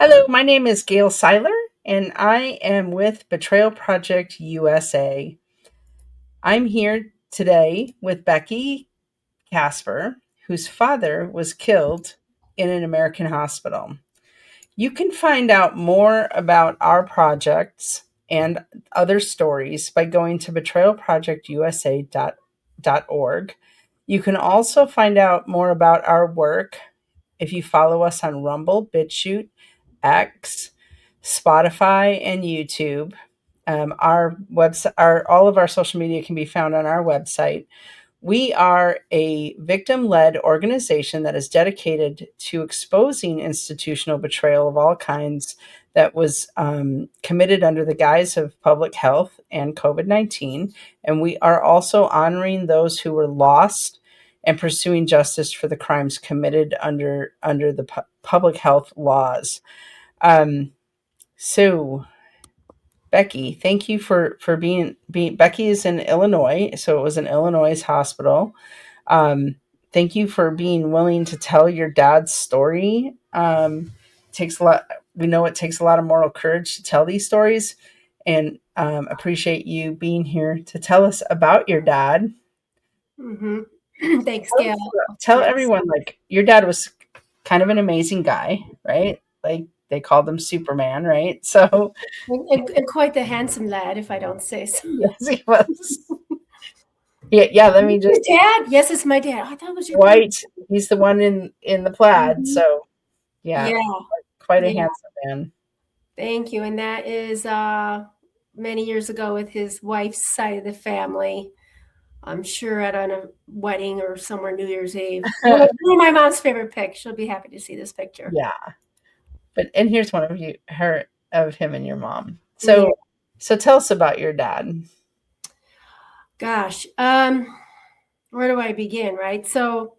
Hello, my name is Gail Seiler, and I am with Betrayal Project USA. I'm here today with Becky, Kasper, whose father was killed in an American hospital. You can find out more about our projects and other stories by going to betrayalprojectusa.org. You can also find out more about our work if you follow us on Rumble, BitChute, X, Spotify, and YouTube. Our website, all of our social media can be found on our website. We are a victim led organization that is dedicated to exposing institutional betrayal of all kinds that was committed under the guise of public health and COVID 19. And we are also honoring those who were lost and pursuing justice for the crimes committed under the public health laws. Um, so, Becky, thank you for being. Becky is in Illinois, so it was an Illinois hospital. Thank you for being willing to tell your dad's story. Takes a lot. We know it takes a lot of moral courage to tell these stories, and appreciate you being here to tell us about your dad. hmm Thanks, Gail. Tell Yes. everyone, like, your dad was kind of an amazing guy, right? Like, they called him Superman, right? So And quite the handsome lad, if I don't say so. yes, he was. Yeah. Let me Your just dad? Yes, it's my dad. I thought it was your dad. White. He's the one in the plaid. Mhm. So yeah, Yeah, quite a yeah. handsome man. Thank you. And that is many years ago with his wife's side of the family. I'm sure at a wedding or somewhere New Year's Eve. One of my mom's favorite pics. She'll be happy to see this picture. Yeah, and here's one of her of him and your mom. Yeah. So tell us about your dad. Gosh. Where do I begin, right? So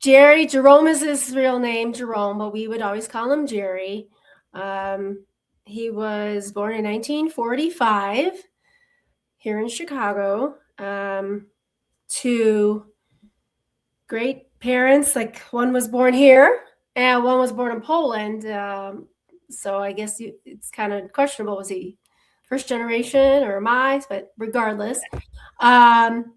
Jerome is his real name, Jerome, but we would always call him Jerry. Um, he was born in 1945 here in Chicago to great parents. Like one was born here and one was born in Poland. So I guess it's kind of questionable. Was he first generation or am I? But regardless, um,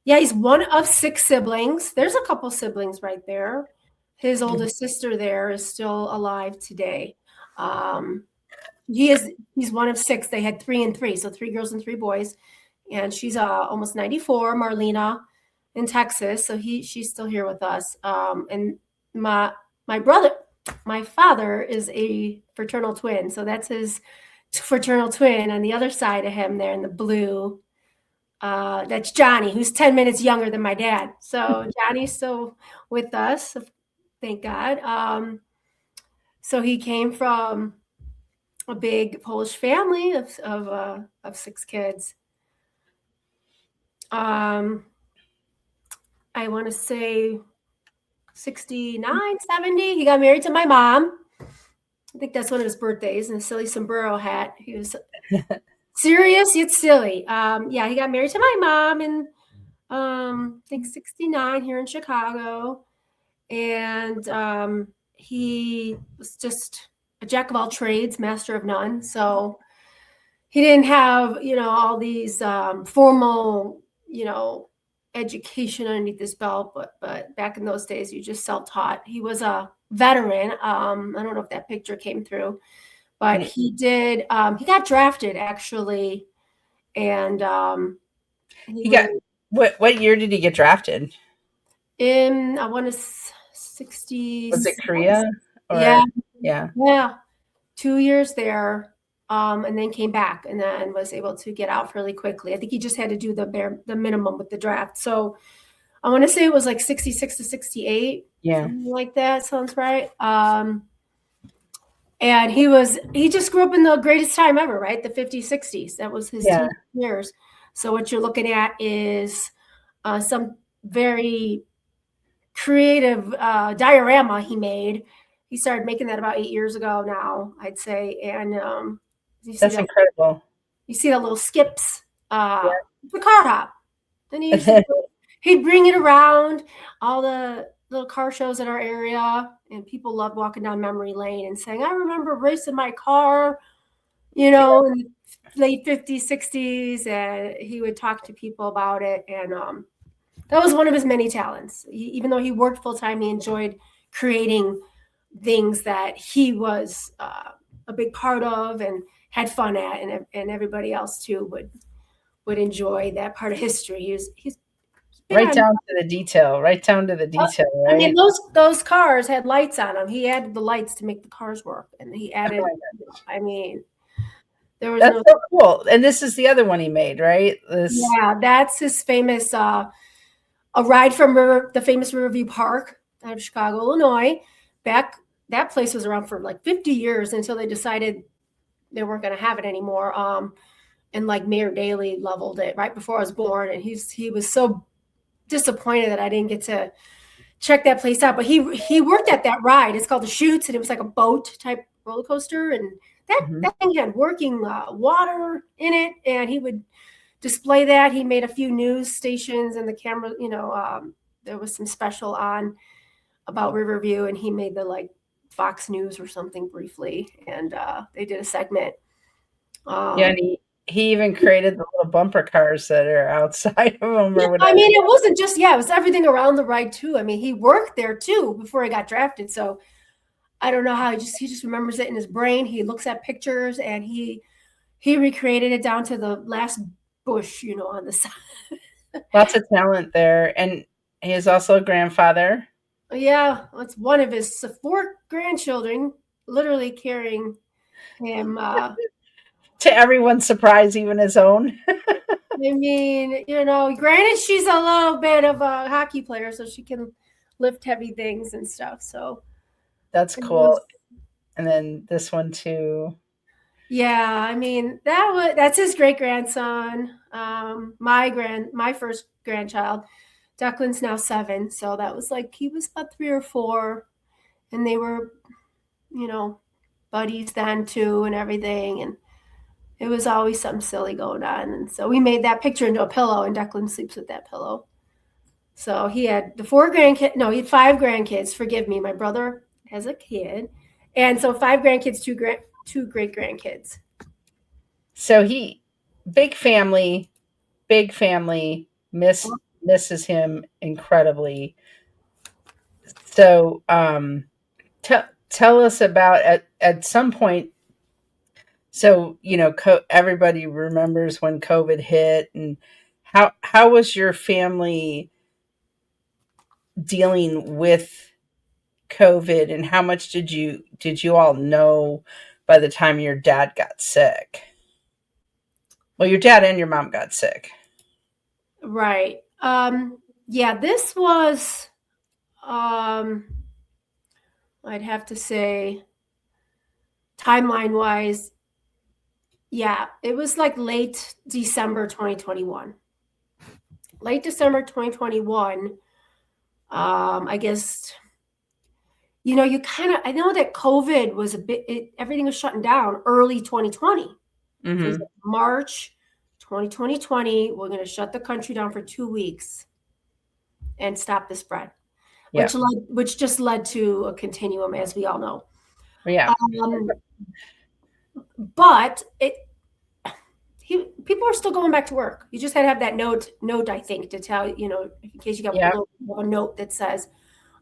yeah, he's one of six siblings. There's a couple siblings right there. His oldest sister there is still alive today. Um, he's one of six. They had three and three, so three girls and three boys. And she's almost 94, Marlena in Texas. So she's still here with us. And my brother, my father is a fraternal twin. So that's his fraternal twin on the other side of him there in the blue. That's Johnny, who's 10 minutes younger than my dad. So Johnny's still with us, thank God. So he came from a big Polish family of six kids. I want to say 69, 70. He got married to my mom. I think that's one of his birthdays, and a silly sombrero hat. He was serious yet silly. Yeah, he got married to my mom in I think 69 here in Chicago. And he was just a jack of all trades, master of none. So he didn't have, all these formal, education underneath his belt, but back in those days, you just self-taught. He was a veteran. I don't know if that picture came through, but he did. He got drafted actually, and He got what year did he get drafted? in I want to 60. Was it Korea Yeah, or yeah? yeah, 2 years there, and then came back and then was able to get out fairly quickly. I think he just had to do the minimum with the draft. So I want to say it was like 66 to 68, Yeah. something like that. Sounds right. And he just grew up in the greatest time ever, right? The 50s, 60s. That was his Yeah. years. So what you're looking at is some very creative diorama he made. He started making that about 8 years ago now, I'd say. And That's incredible. you see the little skips, Yeah. the car hop. Then he'd bring it around, all the little car shows in our area, and people loved walking down memory lane and saying, I remember racing my car, in the late 50s, 60s, and he would talk to people about it. And that was one of his many talents. Even though he worked full time, he enjoyed creating things that he was a big part of and had fun at, and everybody else too would enjoy that part of history. He's big Right on. down to the detail. Right down to the detail. I mean, Right. those cars had lights on them. He added the lights to make the cars work, and he Oh added. my God. I mean, there was That's no. so cool. And this is the other one he made, right? This. Yeah, that's his famous a ride from the famous Riverview Park out of Chicago, Illinois. Back that place was around for like 50 years until they decided they weren't going to have it anymore. And like Mayor Daley leveled it right before I was born, and he was so disappointed that I didn't get to check that place out. But he worked at that ride. It's called the Chutes, and it was like a boat type roller coaster, and Mhm. that thing had working water in it, and he would display that. He made a few news stations, and the camera, there was some special on about Riverview, and he made the like Fox News or something briefly, and they did a segment. Yeah, Um, and he even created the little bumper cars that are outside of him yeah, or I whatever. mean, it wasn't just it was everything around the ride too. I mean, he worked there too before he got drafted, so I don't know how he just remembers it in his brain. He looks at pictures and he recreated it down to the last bush, on the side. Lots of talent there. And he is also a grandfather. Yeah, it's one of his four grandchildren literally carrying him. To everyone's surprise, even his own. I mean, granted, she's a little bit of a hockey player, so she can lift heavy things and stuff. So, That's and cool. And then this one too. yeah, I mean that's his great grandson. My first grandchild, Declan's now 7, so that was like he was about 3 or 4, and they were, you know, buddies then too, and everything, and it was always something silly going on. And so we made that picture into a pillow, and Declan sleeps with that pillow. So he had the 4 grandkids. No, he had 5 grandkids. Forgive me. My brother has a kid. And so 5 grandkids, two great grandkids. So he big family, misses him incredibly. So tell us about at some point. So everybody remembers when COVID hit, and how was your family dealing with COVID, and how much did you all know by the time your dad got sick? Well, your dad and your mom got sick. Right. Yeah, this was, um, I'd have to say, timeline wise, yeah, it was like late December 2021. Late December 2021. I guess, you kind of, I know that COVID was everything was shutting down early 2020. So Hmm. March 2020, we're going to shut the country down for 2 weeks and stop the spread, Yeah. which just led to a continuum, as we all know. Yeah. Um, but people are still going back to work. You just had to have that note, I think, to tell in case you got Yeah. pulled over, a note that says,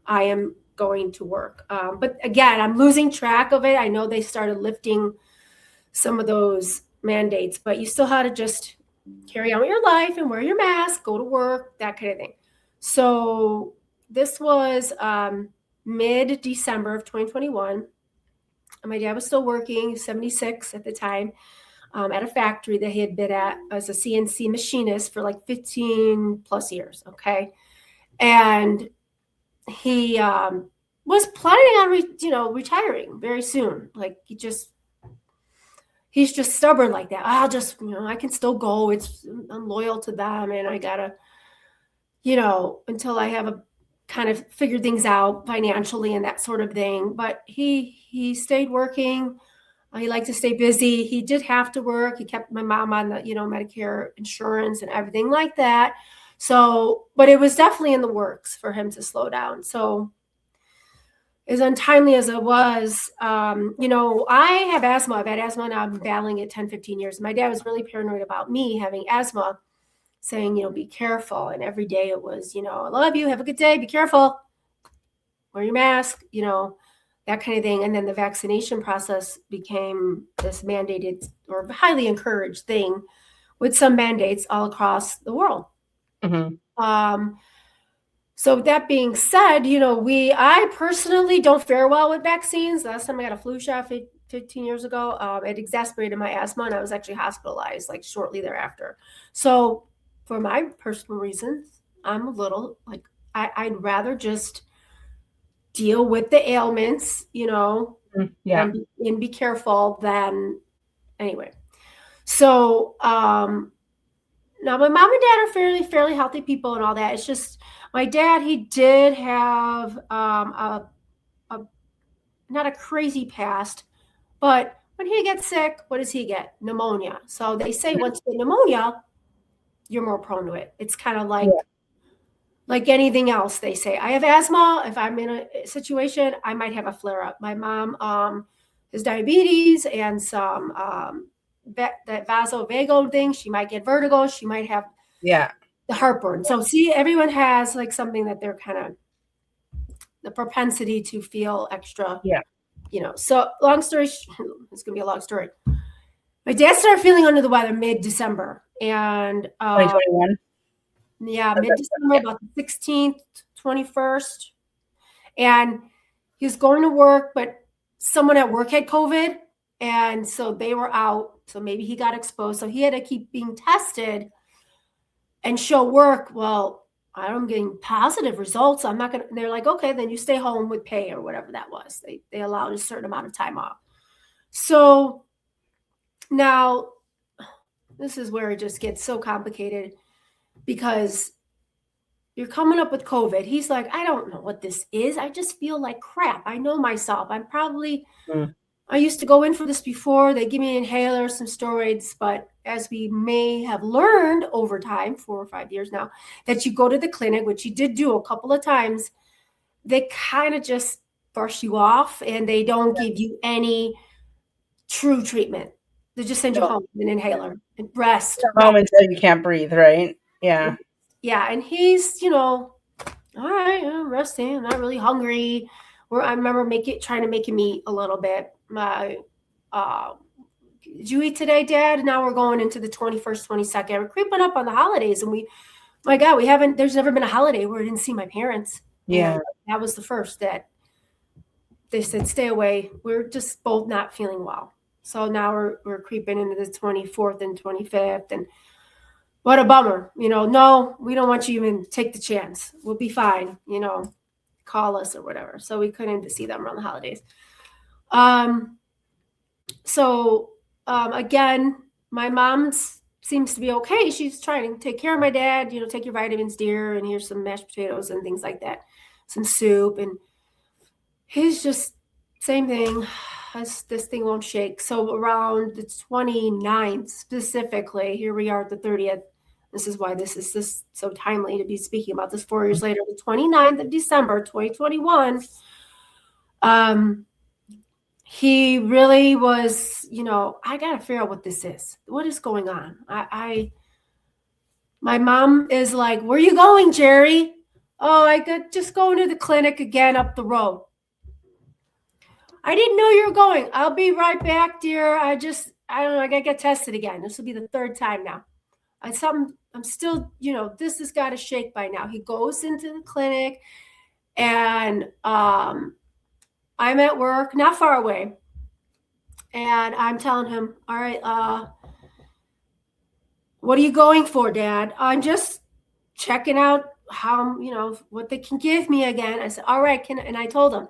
"I am going to work." But again, I'm losing track of it. I know they started lifting some of those mandates, but you still had to just carry on with your life and wear your mask, go to work, that kind of thing. So this was mid-December of 2021. My dad was still working, 76 at the time, at a factory that he had been at as a CNC machinist for like 15 plus years. Okay. And he was planning on retiring very soon. Like he's just stubborn like that. I'll just, I can still go. I'm loyal to them, and I gotta, until I have a kind of figured things out financially and that sort of thing. But he stayed working. He liked to stay busy. He did have to work. He kept my mom on the, Medicare insurance and everything like that. So, but it was definitely in the works for him to slow down. So, as untimely as it was, I have asthma. I've had asthma and I'm battling it 10, 15 years. My dad was really paranoid about me having asthma, saying, be careful. And every day it was, I love you. Have a good day. Be careful. Wear your mask, that kind of thing. And then the vaccination process became this mandated or highly encouraged thing with some mandates all across the world. Mm-hmm. So that being said, I personally don't fare well with vaccines. Last time I got a flu shot 15 years ago, it exacerbated my asthma and I was actually hospitalized like shortly thereafter. So for my personal reasons, I'm a little like, I'd rather just deal with the ailments, Yeah. and be careful than anyway. So, now my mom and dad are fairly healthy people and all that. It's just my dad, he did have a not a crazy past, but when he gets sick, what does he get? Pneumonia. So they say once you get pneumonia, you're more prone to it. It's kind of like anything else. They say I have asthma. If I'm in a situation, I might have a flare up. My mom has diabetes and some that vasovagal thing. She might get vertigo. She might have Yeah. the heartburn. So see, everyone has like something that they're kind of the propensity to feel extra. Yeah. So long story, it's gonna be a long story. My dad started feeling under the weather mid-December, and 2021. yeah, mid-December, about the 16th, 21st, and he was going to work, but someone at work had COVID, and so they were out. So maybe he got exposed. So he had to keep being tested and show work. Well, I'm getting positive results. I'm not going to, they're like, okay, then you stay home with pay or whatever that was. They allowed a certain amount of time off. So now this is where it just gets so complicated because you're coming up with COVID. He's like, I don't know what this is. I just feel like crap. I know myself. I used to go in for this before. They give me an inhaler, some steroids, but as we may have learned over time, 4 or 5 years now, that you go to the clinic, which you did do a couple of times, they kind of just brush you off and they don't give you any true treatment. They just send you home with an inhaler and rest. Home until you can't breathe, right? Yeah. Yeah. And he's, all right, I'm resting. I'm not really hungry. I remember trying to make him eat a little bit. Did you eat today, Dad? Now we're going into the 21st, 22nd. We're creeping up on the holidays. And my God, there's never been a holiday where I didn't see my parents. Yeah. And that was the first that they said, stay away. We're just both not feeling well. So now we're creeping into the 24th and 25th. And what a bummer. No, we don't want you to even take the chance. We'll be fine. Call us or whatever. So we couldn't see them around the holidays. Again, my mom seems to be okay. She's trying to take care of my dad, take your vitamins, dear, and here's some mashed potatoes and things like that, some soup. And he's just same thing. This thing won't shake. So around the 29th specifically, here we are at the 30th. This is why this is so timely to be speaking about this 4 years later, the 29th of December, 2021. He really was, I got to figure out what this is. What is going on? My mom is like, where are you going, Jerry? Oh, I got just going to the clinic again up the road. I didn't know you were going. I'll be right back, dear. I don't know. I got to get tested again. This will be the third time now. I'm still, this has got to shake by now. He goes into the clinic and I'm at work, not far away. And I'm telling him, all right, what are you going for, Dad? I'm just checking out how, what they can give me again. I said, all right, and I told him,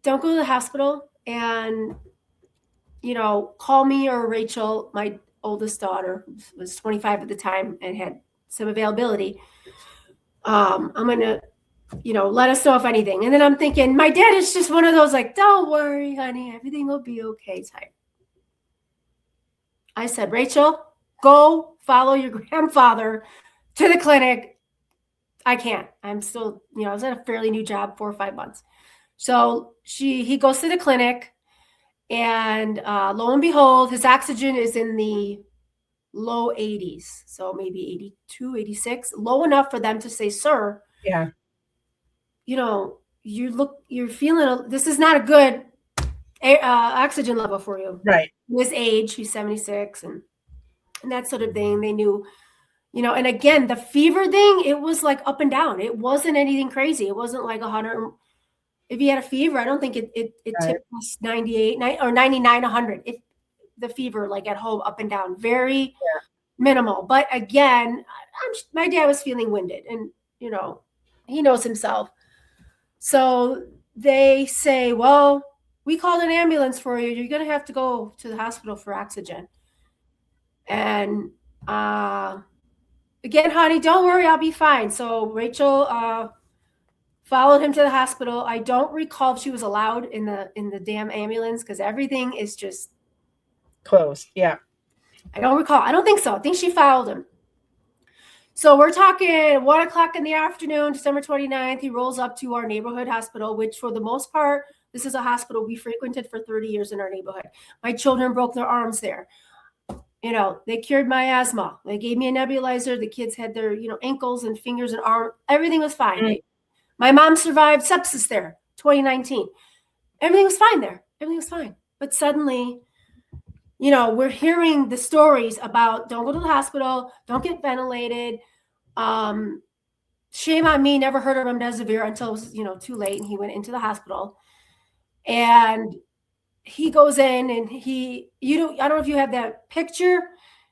don't go to the hospital and, call me or Rachel, my oldest daughter, was 25 at the time and had some availability. I'm going to, let us know if anything. And then I'm thinking, my dad is just one of those like, don't worry, honey, everything will be okay type. I said, Rachel, go follow your grandfather to the clinic. I can't. I'm still, I was at a fairly new job, 4 or 5 months. So he goes to the clinic, and lo and behold, his oxygen is in the low 80s. So maybe 82, 86, low enough for them to say, sir, Yeah. You're feeling, this is not a good oxygen level for you. Right. His age, he's 76, and that sort of thing. They knew, and again, the fever thing, it was like up and down. It wasn't anything crazy. It wasn't like 100. If he had a fever, I don't think it Right. tipped 98 or 99, 100. If the fever, like at home, up and down, very minimal. But again, my dad was feeling winded, and he knows himself. So they say, well, we called an ambulance for you. You're going to have to go to the hospital for oxygen. And again, honey, don't worry, I'll be fine. So Rachel followed him to the hospital. I don't recall if she was allowed in the damn ambulance, because everything is just closed. Yeah. I don't recall. I don't think so. I think she followed him. So we're talking 1 o'clock in the afternoon, December 29th. He rolls up to our neighborhood hospital, which for the most part, this is a hospital we frequented for 30 years in our neighborhood. My children broke their arms there. They cured my asthma. They gave me a nebulizer. The kids had their, ankles and fingers and arms. Everything was fine. Mm. My mom survived sepsis there, 2019. Everything was fine there. Everything was fine. But suddenly, we're hearing the stories about don't go to the hospital, don't get ventilated. Shame on me, never heard of remdesivir until it was, too late, and he went into the hospital. And he goes in, and I don't know if you have that picture.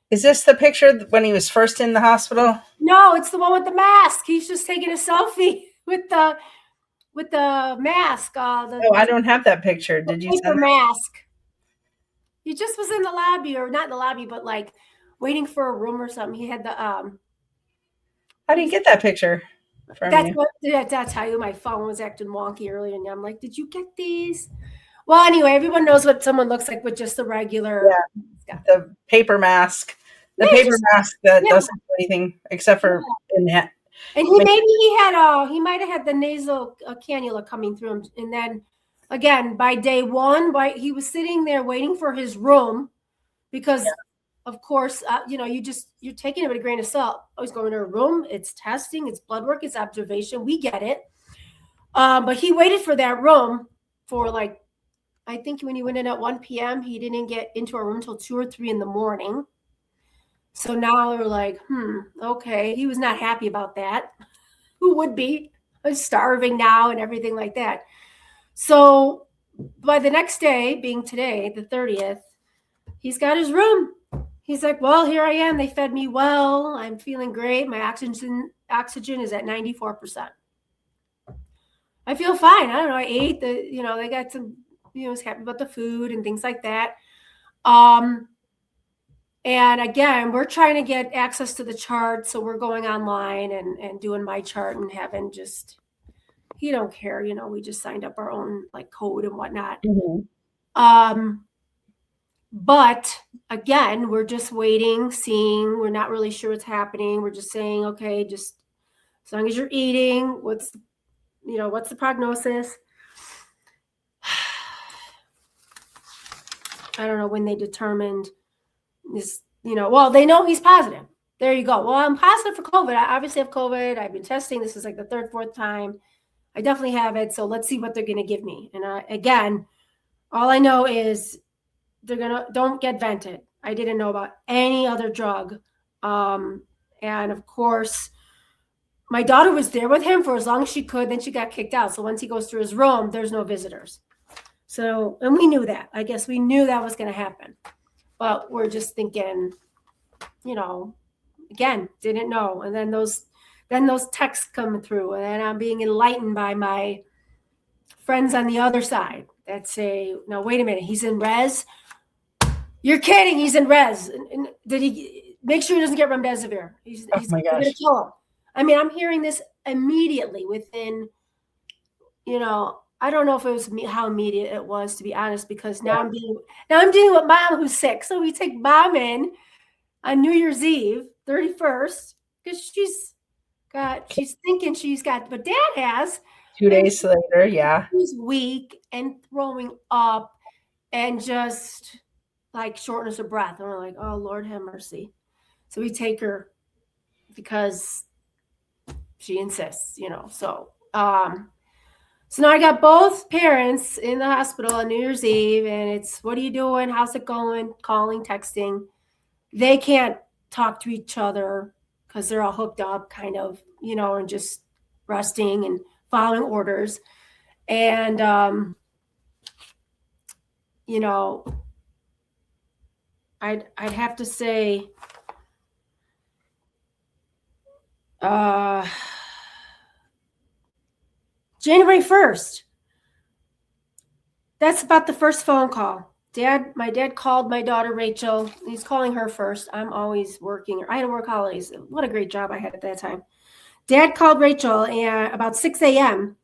Is this the picture when he was first in the hospital? No, it's the one with the mask. He's just taking a selfie with the mask. I don't have that picture. Did you paper send mask? He just was in the lobby, or not in the lobby, but like waiting for a room or something. He had the How do you get that picture from That's you? what did I tell you? My phone was acting wonky earlier, and I'm like, "Did you get these?" Well, anyway, everyone knows what someone looks like with just the regular stuff. The paper mask. The Yeah, paper just mask that yeah. doesn't do anything except for And he might have had the nasal cannula coming through him, and then again by day one, he was sitting there waiting for his room, because of course, you're taking it with a grain of salt. I was going to a room. It's testing, it's blood work, it's observation. We get it. But he waited for that room for I think when he went in at 1 p.m., he didn't get into our room until 2 or 3 in the morning. So now we're like, okay. He was not happy about that. Who would be? I'm starving now and everything like that. So by the next day, being today, the 30th, he's got his room. He's like, well, here I am. They fed me well. I'm feeling great. My oxygen is at 94%. I feel fine. I don't know. I ate they got some, was happy about the food and things like that. And again, we're trying to get access to the chart. So we're going online and doing my chart and having he don't care. We just signed up our own code and whatnot. Mm-hmm. But again, we're just waiting, seeing. We're not really sure what's happening. We're just saying, okay, just as long as you're eating, what's the prognosis? I don't know when they determined this, well, they know he's positive. There you go. Well, I'm positive for COVID. I obviously have COVID. I've been testing. This is like the 3rd, 4th time. I definitely have it. So let's see what they're going to give me. And again, all I know is don't get vented. I didn't know about any other drug. And of course, my daughter was there with him for as long as she could. Then she got kicked out. So once he goes through his room, there's no visitors. So, and we knew that. I guess we knew that was going to happen. But we're just thinking, again, didn't know. And then those texts come through, and then I'm being enlightened by my friends on the other side that say, no, wait a minute, he's in res. You're kidding. He's in res. And did he make sure he doesn't get remdesivir? He's my going gosh. to kill him. I mean, I'm hearing this immediately within, I don't know if it was how immediate it was, to be honest, because now I'm dealing with mom who's sick. So we take mom in on New Year's Eve, 31st, because she's thinking she's got, but dad has. 2 days later, yeah. She's weak and throwing up and just like shortness of breath. And we're like, oh, Lord have mercy. So we take her because she insists, so now I got both parents in the hospital on New Year's Eve, and it's, what are you doing? How's it going? Calling, texting. They can't talk to each other because they're all hooked up, kind of, and just resting and following orders. And, I'd have to say, January 1st. That's about the first phone call. My dad called my daughter Rachel. He's calling her first. I'm always working. I had to work holidays. What a great job I had at that time. Dad called Rachel about 6 a.m.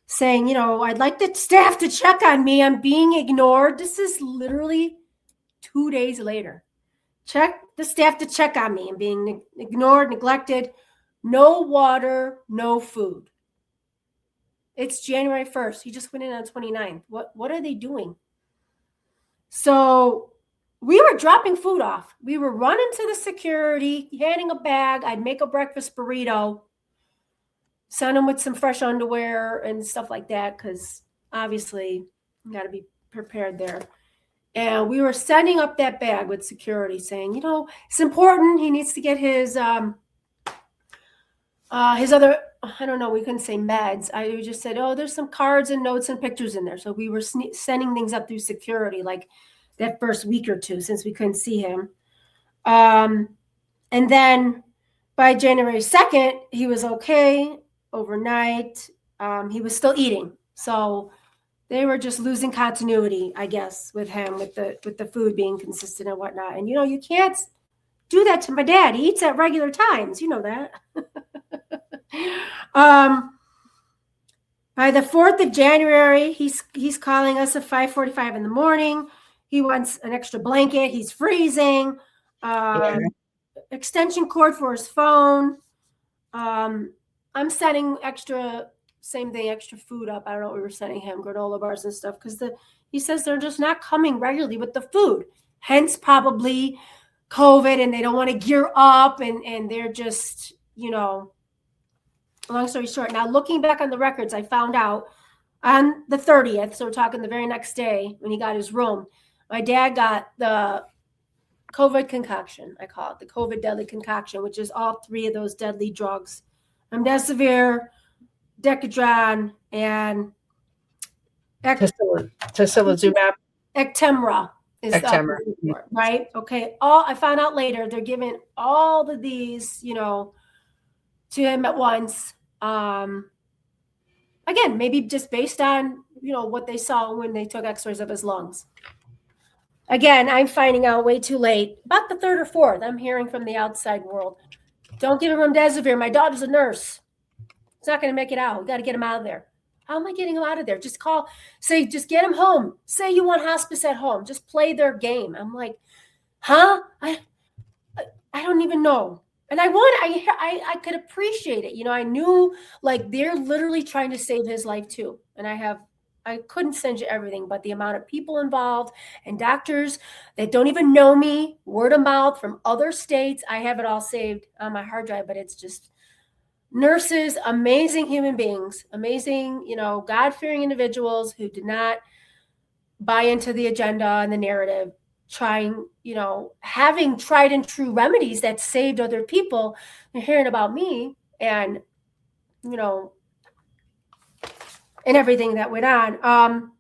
saying, I'd like the staff to check on me. I'm being ignored. This is literally 2 days later. Check the staff to check on me. I'm being ignored, neglected. No water, no food. It's January 1st. He just went in on 29th. What are they doing? So we were dropping food off. We were running to the security, handing a bag. I'd make a breakfast burrito, send them with some fresh underwear and stuff like that, because obviously you got to be prepared there. And we were sending up that bag with security saying, it's important. He needs to get his other, I don't know, we couldn't say meds. I just said, there's some cards and notes and pictures in there. So we were sending things up through security, like that first week or two, since we couldn't see him. And then by January 2nd, he was okay overnight. He was still eating. So they were just losing continuity, I guess, with him, with the food being consistent and whatnot. And, you can't do that to my dad. He eats at regular times. You know that. By the 4th of January, he's calling us at 5:45 in the morning. He wants an extra blanket. He's freezing. Extension cord for his phone. I'm setting extra food up. I don't know what we were sending him, granola bars and stuff, because he says they're just not coming regularly with the food. Hence probably COVID, and they don't want to gear up, and they're just, long story short. Now, looking back on the records, I found out on the 30th, so we're talking the very next day when he got his room, my dad got the COVID concoction. I call it the COVID deadly concoction, which is all three of those deadly drugs: remdesivir, Decadron, and Tocilizumab. Actemra is Actemra. Right? Okay. I found out later they're giving all of these, to him at once. Again, maybe just based on, what they saw when they took x-rays of his lungs. Again, I'm finding out way too late. About the 3rd or 4th, I'm hearing from the outside world, don't give him remdesivir. My daughter's a nurse. He's not going to make it out. We got to get him out of there. How am I getting him out of there? Just just get him home. Say you want hospice at home. Just play their game. I'm like, huh? I don't even know. And I could appreciate it. I knew, like, they're literally trying to save his life too. And I couldn't send you everything, but the amount of people involved and doctors that don't even know me, word of mouth from other states. I have it all saved on my hard drive, but it's just nurses, amazing human beings, amazing, God-fearing individuals who did not buy into the agenda and the narrative, trying, having tried and true remedies that saved other people. They're hearing about me and, and everything that went on.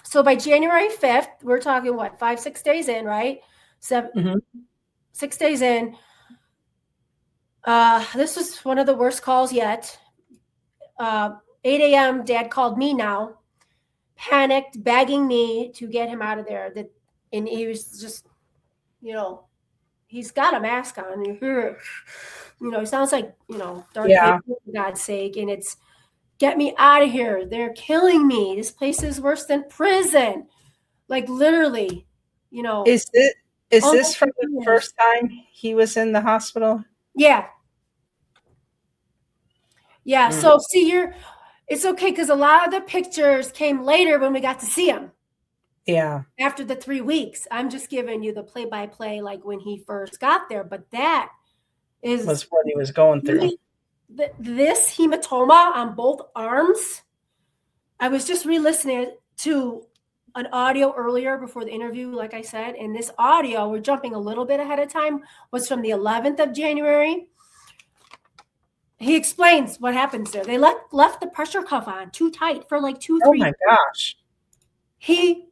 So by January 5th, we're talking 5-6 days in, right? 6 days in. This was one of the worst calls yet. 8 a.m. Dad called me now, panicked, begging me to get him out of there. And he was just, he's got a mask on. You hear it. He sounds like, Darth Vader, for God's sake. And it's, get me out of here. They're killing me. This place is worse than prison. Like, literally, Is this from the first time he was in the hospital? Yeah. Yeah. Mm, So see, it's okay because a lot of the pictures came later when we got to see him yeah, after the 3 weeks. I'm just giving you the play by play, like when he first got there. But that is was what he was going through. this hematoma on both arms. I was just re-listening to an audio earlier before the interview, like I said, and this audio, we're jumping a little bit ahead of time, was from the 11th of January. He explains what happens there. They left the pressure cuff on too tight for like two, Oh 3 my gosh. he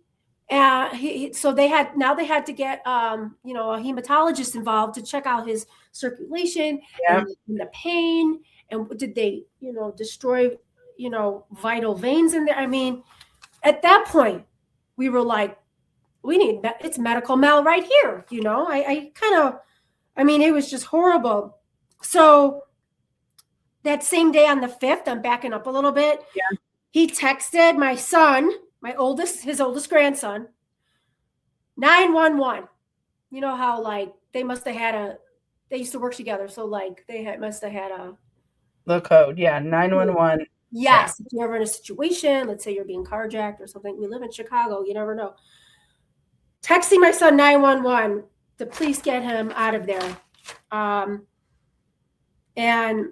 so they had to get a hematologist involved to check out his circulation Yeah, and the pain, and did they destroy vital veins in there. I mean, at that point we were like, it's medical mal right here. I kind of, I mean, it was just horrible. So that same day on the 5th, I'm backing up a little bit, yeah. he texted my son, his oldest grandson, 911. You know how like they must have had they used to work together, so like must have had a The code, yeah, 911. Yeah, yes. If you're ever in a situation, let's say you're being carjacked or something, we live in Chicago, you never know. Texting my son 911 to please get him out of there. And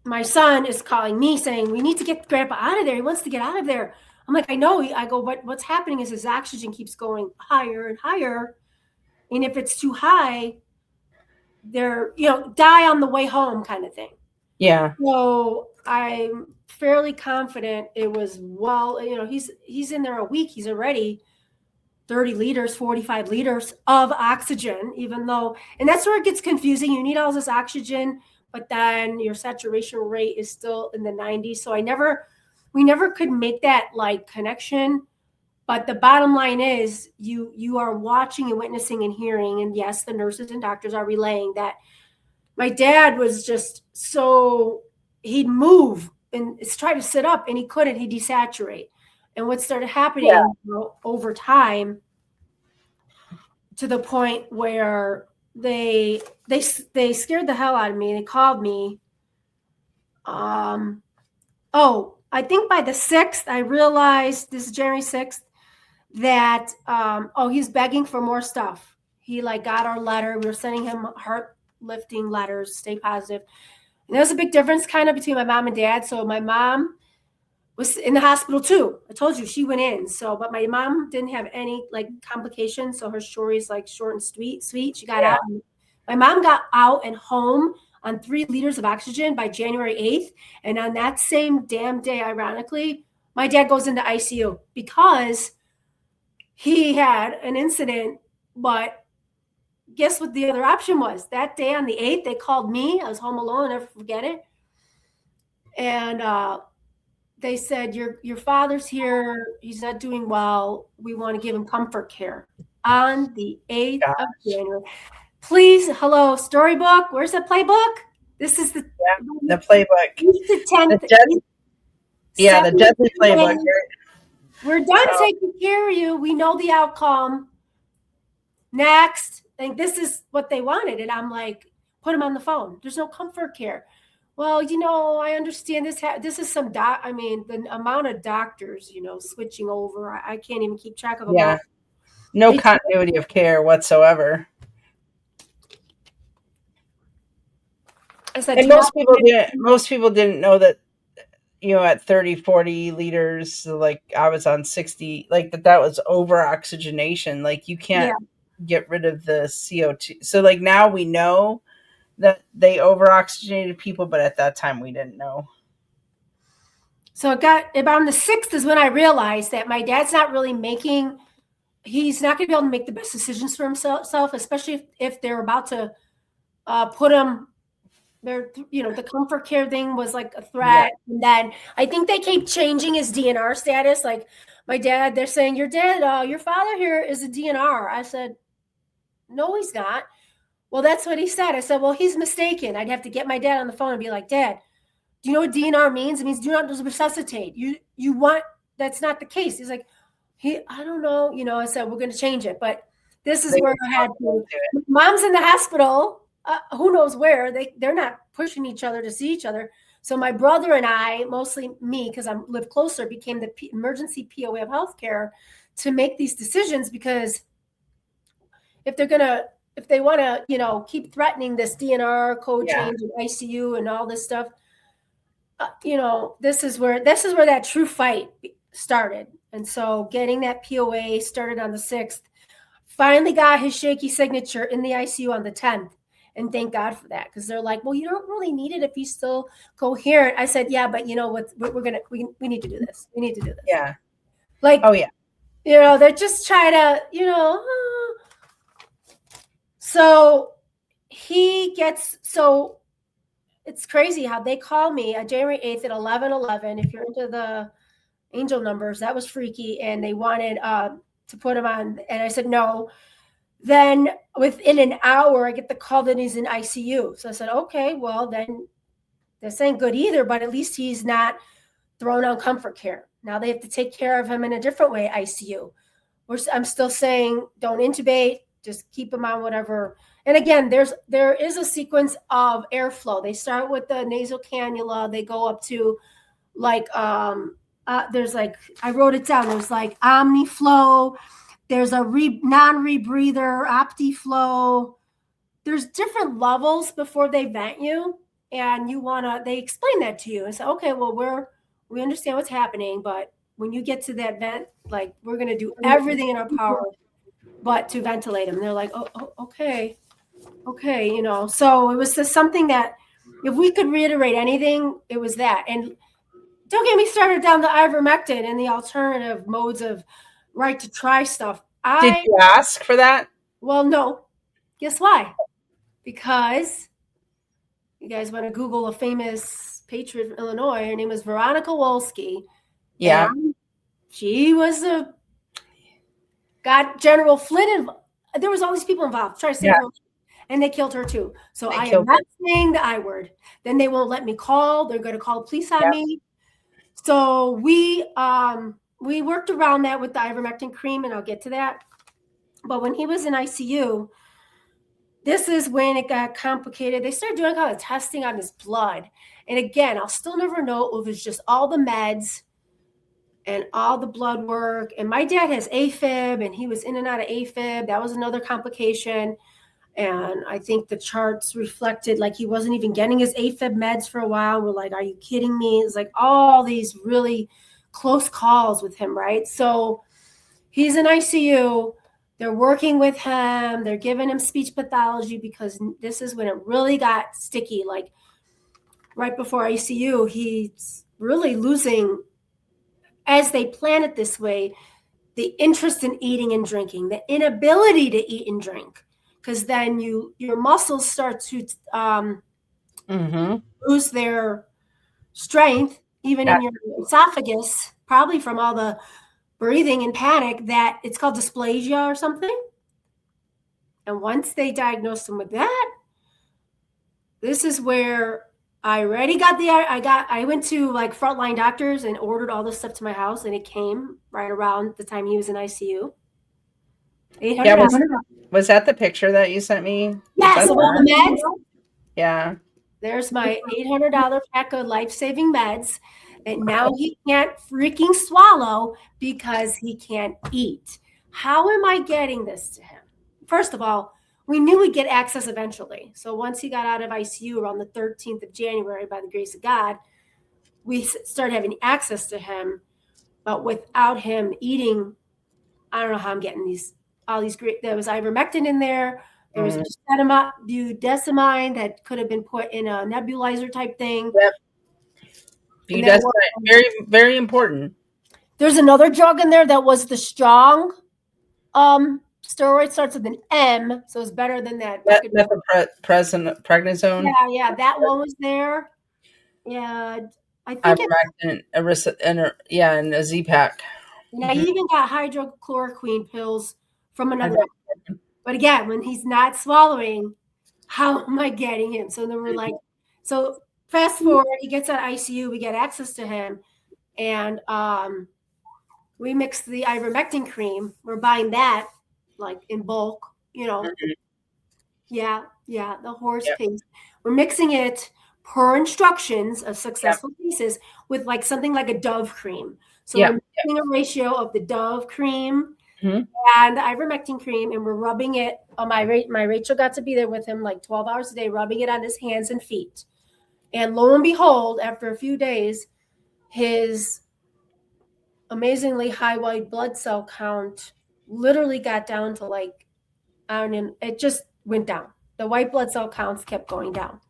my son is calling me saying, we need to get grandpa out of there. He wants to get out of there. I'm like, I know. I go, what's happening is his oxygen keeps going higher and higher. And if it's too high, they're, die on the way home kind of thing. yeah, So I'm fairly confident it was, he's in there a week. He's already 30 liters, 45 liters of oxygen, even though, and that's where it gets confusing. You need all this oxygen, but then your saturation rate is still in the 90s. So we never could make that like connection. But the bottom line is you are watching and witnessing and hearing. And yes, the nurses and doctors are relaying that my dad was just he'd move and try to sit up and he couldn't, he'd desaturate. And what started yeah, happening over time, to the point where they scared the hell out of me. They called me. I think by the 6th, I realized, this is January 6th, that he's begging for more stuff. He like got our letter. We were sending him heart lifting letters, stay positive. And there's a big difference kind of between my mom and dad. So my mom was in the hospital too. I told you she went in. So, but my mom didn't have any like complications. So her story is like short and sweet. She got yeah. out. My mom got out and home on 3 liters of oxygen by January 8th. And on that same damn day, ironically, my dad goes into ICU because he had an incident. But guess what the other option was? That day on the 8th, they called me. I was home alone. I'll never forget it. And they said, your father's here. He's not doing well. We want to give him comfort care on the 8th of Gosh, January. Please, hello, storybook. Where's the playbook? This is the the playbook, the the 10th, Jet, yeah, the 7th. Deadly playbook. We're done Oh, taking care of you. We know the outcome. Next. And this is what they wanted. And I'm like, put him on the phone. There's no comfort care. Well, I understand this. This is some I mean, the amount of doctors, switching over. I can't even keep track of them all. yeah, no It's, continuity of care whatsoever. I said, And do you know? most people didn't know that, at 30, 40 liters, like I was on 60, like that was over oxygenation. Like you Yeah. can't get rid of the CO2. So like now we know that they over oxygenated people, but at that time we didn't know. So it got about on the 6th is when I realized that my dad's not really he's not going to be able to make the best decisions for himself, especially if they're about to put him there. The comfort care thing was like a Yeah. threat. And then I think they keep changing his DNR status. Like my dad, they're saying, your dad, your father here is a DNR. I said, no, he's not. Well, that's what he said. I said, well, he's mistaken. I'd have to get my dad on the phone and be like, Dad, do you know what DNR means? It means do not resuscitate. You want, that's not the case. He's like, I don't know. I said, we're going to change it. But this is They where were I had talking to, into it. mom's in the hospital. Who knows where? They're not pushing each other to see each other. So my brother and I, mostly me, because I live closer, became the emergency POA of healthcare to make these decisions, because if they want to, keep threatening this DNR code Yeah. change and ICU and all this stuff, this is where that true fight started. And so getting that POA started on the 6th, finally got his shaky signature in the ICU on the 10th. And thank God for that, because they're like, well, you don't really need it if he's still coherent. I said, yeah, but you know what? We need to do this. We need to do this. Yeah. Like, Oh yeah. they're just trying to, so it's crazy how they call me January 8th at 11:11. If you're into the angel numbers, that was freaky. And they wanted to put him on. And I said, no. Then within an hour, I get the call that he's in ICU. So I said, okay, well, then this ain't good either, but at least he's not thrown on comfort care. Now they have to take care of him in a different way, ICU. I'm still saying don't intubate, just keep him on whatever. And again, there is a sequence of airflow. They start with the nasal cannula. They go up to there's like, I wrote it down. There's like OmniFlow. There's a non-rebreather, OptiFlow. There's different levels before they vent you, and they explain that to you and say, okay, well, we understand what's happening, but when you get to that vent, like, we're going to do everything in our power but to ventilate them. And they're like, oh, okay. So it was just something that if we could reiterate anything, it was that. And don't get me started down the ivermectin and the alternative modes of right to try stuff. Did you ask for that? Well, no. Guess why? Because you guys want to Google a famous patriot from Illinois. Her name was Veronica Wolski. Yeah. And she was got General Flynn. There was all these people involved trying to save her, and they killed her too. So I am not saying the I word. Then they won't let me call. They're going to call the police on me. So we worked around that with the ivermectin cream, and I'll get to that. But when he was in ICU, this is when it got complicated. They started doing all the testing on his blood. And again, I'll still never know if it was just all the meds and all the blood work. And my dad has AFib, and he was in and out of AFib. That was another complication. And I think the charts reflected like he wasn't even getting his AFib meds for a while. We're like, are you kidding me? It's like all these really close calls with him, right? So he's in ICU. They're working with him. They're giving him speech pathology, because this is when it really got sticky. Like right before ICU, he's really losing, as they plan it this way, the interest in eating and drinking, the inability to eat and drink. Because then your muscles start to lose their strength, even in your esophagus, probably from all the breathing and panic. That it's called dysplasia or something. And once they diagnosed him with that, this is where I already got I went to like frontline doctors and ordered all this stuff to my house, and it came right around the time he was in ICU. $800. Was that the picture that you sent me? Yes, of all the meds. Yeah. There's my $800 pack of life-saving meds that now he can't freaking swallow because he can't eat. How am I getting this to him? First of all, we knew we'd get access eventually. So once he got out of ICU around the 13th of January, by the grace of God, we started having access to him. But without him eating, I don't know how I'm getting all these great. There was ivermectin in there. There was budesonide that could have been put in a nebulizer type thing. Yep. Budesonide, very, very important. There's another drug in there that was the strong steroid, starts with an M, so it's better than that. Prednisone. Yeah, that one was there. Yeah, I think ivermectin, and a Z-Pack. And I even got hydrochloroquine pills from another. But again, when he's not swallowing, how am I getting him? So then we're like, so fast forward, he gets out of ICU, we get access to him, and we mix the ivermectin cream. We're buying that like in bulk, Yeah, the horse paste. We're mixing it, per instructions of Yep. successful cases with like something like a Dove cream. So Yep. we're making a ratio of the Dove cream Mhm. and the ivermectin cream, and we're rubbing it on my Rachel got to be there with him like 12 hours a day, rubbing it on his hands and feet. And lo and behold, after a few days, his amazingly high white blood cell count literally got down to like, I mean, it just went down. The white blood cell counts kept going down.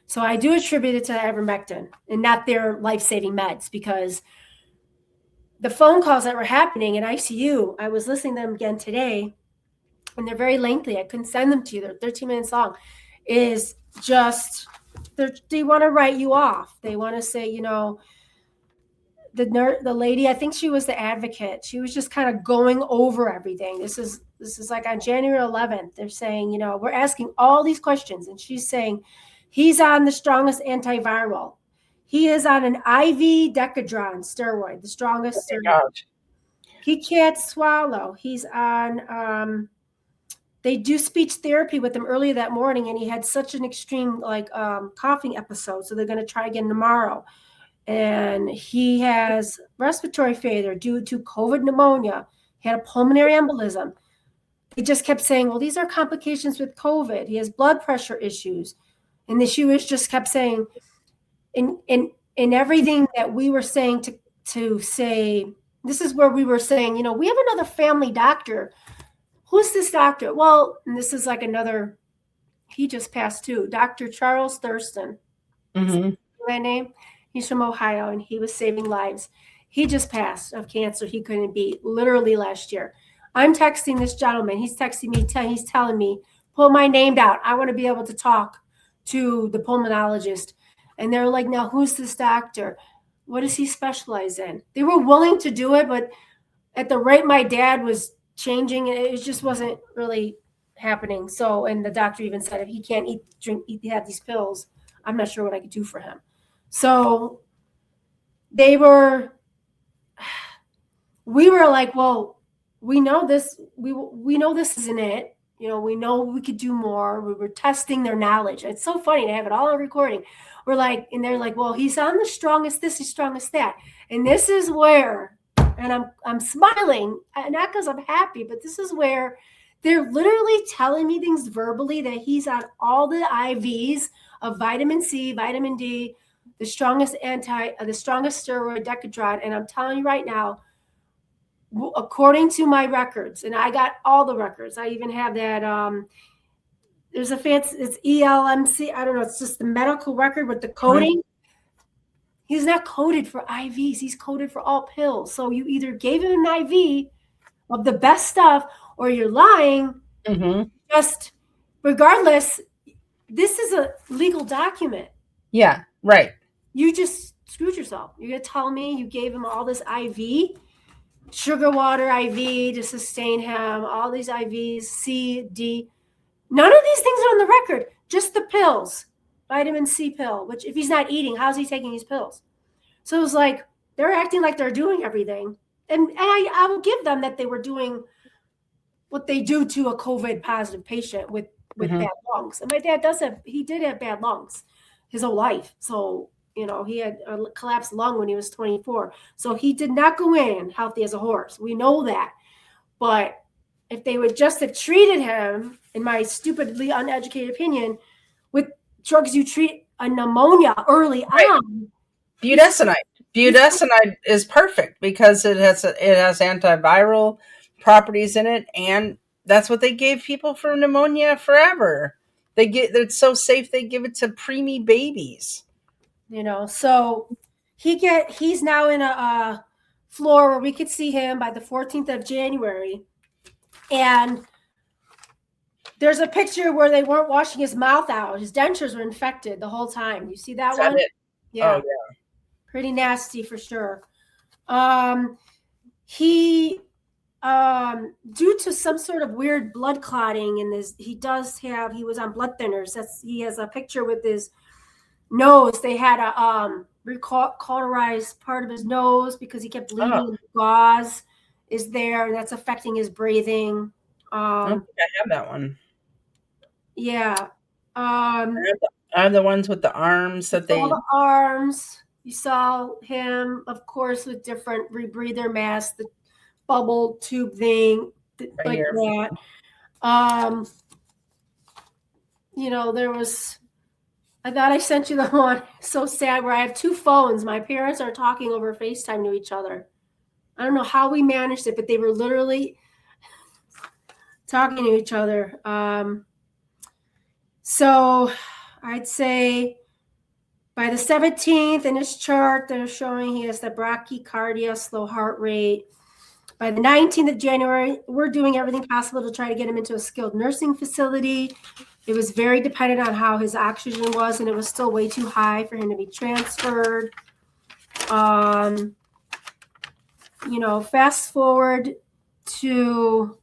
So I do attribute it to ivermectin and not their life-saving meds, because the phone calls that were happening in ICU, I was listening to them again today, and they're very lengthy. I couldn't send them to you. They're 13 minutes long. Is just they want to write you off. They want to say, the lady, I think she was the advocate. She was just kind of going over everything. This is like on January 11th. They're saying, we're asking all these questions, and she's saying he's on the strongest antiviral. He is on an IV Decadron steroid, the Oh strongest my steroid. gosh. He can't swallow. He's on. They do speech therapy with him earlier that morning, and he had such an extreme coughing episode. So they're going to try again tomorrow. And he has respiratory failure due to COVID pneumonia. He had a pulmonary embolism. They just kept saying, well, these are complications with COVID. He has blood pressure issues. And the she was just kept saying, in everything that we were saying to say, this is where we were saying, we have another family doctor. Who's this doctor? Well, and this is like another, he just passed too, Dr. Charles Thurston. Mhm. That name? He's from Ohio, and he was saving lives. He just passed of cancer he couldn't beat, literally last year. I'm texting this gentleman. He's texting me. He's telling me, pull my name down. I want to be able to talk to the pulmonologist. And they're like, now who's this doctor? What does he specialize in? They were willing to do it, but at the rate my dad was changing, it just wasn't really happening. So, and the doctor even said, if he can't have these pills, I'm not sure what I could do for him. So we were like, well, we know this, we know this isn't it. We know we could do more. We were testing their knowledge. It's so funny to have it all on recording. We're like, and they're like, well, he's on the strongest this, he's strongest that. And this is where, and I'm smiling, not because I'm happy, but this is where they're literally telling me things verbally that he's on all the IVs of vitamin C, vitamin D, the strongest steroid Decadron. And I'm telling you right now, according to my records, and I got all the records. I even have that. There's a fancy, it's ELMC. I don't know. It's just the medical record with the coding. He's not coded for IVs. He's coded for all pills. So you either gave him an IV of the best stuff, or you're lying. Mhm. Just regardless, this is a legal document. Yeah, right. You just screwed yourself. You're going to tell me you gave him all this IV, sugar water IV to sustain him, all these IVs, C, D. None of these things are on the record, just the pills, vitamin C pill, which if he's not eating, how's he taking these pills? So it was like, they're acting like they're doing everything. And I will give them that they were doing what they do to a COVID positive patient with bad lungs. And my dad did have bad lungs his whole life. So, he had a collapsed lung when he was 24. So he did not go in healthy as a horse. We know that. But if they would just have treated him, in my stupidly uneducated opinion, with drugs you treat a pneumonia early on. Budesonide. Budesonide is perfect because it has antiviral properties in it, and that's what they gave people for pneumonia forever. It's so safe they give it to preemie babies. So he's now in a floor where we could see him by the 14th of January. And there's a picture where they weren't washing his mouth out. His dentures were infected the whole time. You see that Is that one? it? Yeah. Oh yeah. Pretty nasty for sure. He due to some sort of weird blood clotting in this, he was on blood thinners. He has a picture with his nose. They had a cauterized part of his nose because he kept bleeding. Oh, Gauze is there, and that's affecting his breathing. I don't think I have that one. Yeah. I Are the ones with the arms You that saw they the arms. You saw him, of course, with different rebreather masks, the bubble tube thing, right like here? that. Um, there was. I thought I sent you the one so sad where I have two phones. My parents are talking over FaceTime to each other. I don't know how we managed it, but they were literally talking to each other. So I'd say by the 17th in his chart, they're showing he has the bradycardia, slow heart rate. By the 19th of January, we're doing everything possible to try to get him into a skilled nursing facility. It was very dependent on how his oxygen was, and it was still way too high for him to be transferred. Fast forward to,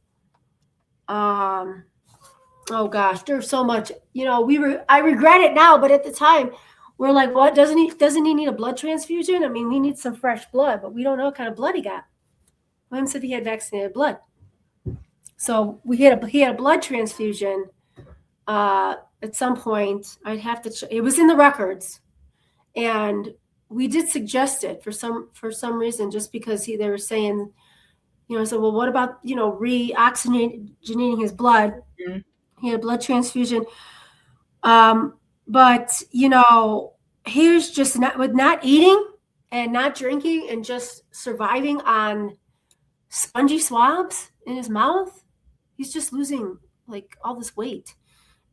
oh gosh, there's so much. I regret it now, but at the time, we're like, what? Doesn't he need a blood transfusion? I mean, he needs some fresh blood, but we don't know what kind of blood he got. William said he had vaccinated blood. So he had a blood transfusion at some point. I'd have to. It was in the records, and we did suggest it for some reason, just because they were saying, I said, well, what about re-oxygenating his blood? Mm-hmm. He had a blood transfusion, but he was just not eating and not drinking and just surviving on spongy swabs in his mouth. He's just losing like all this weight.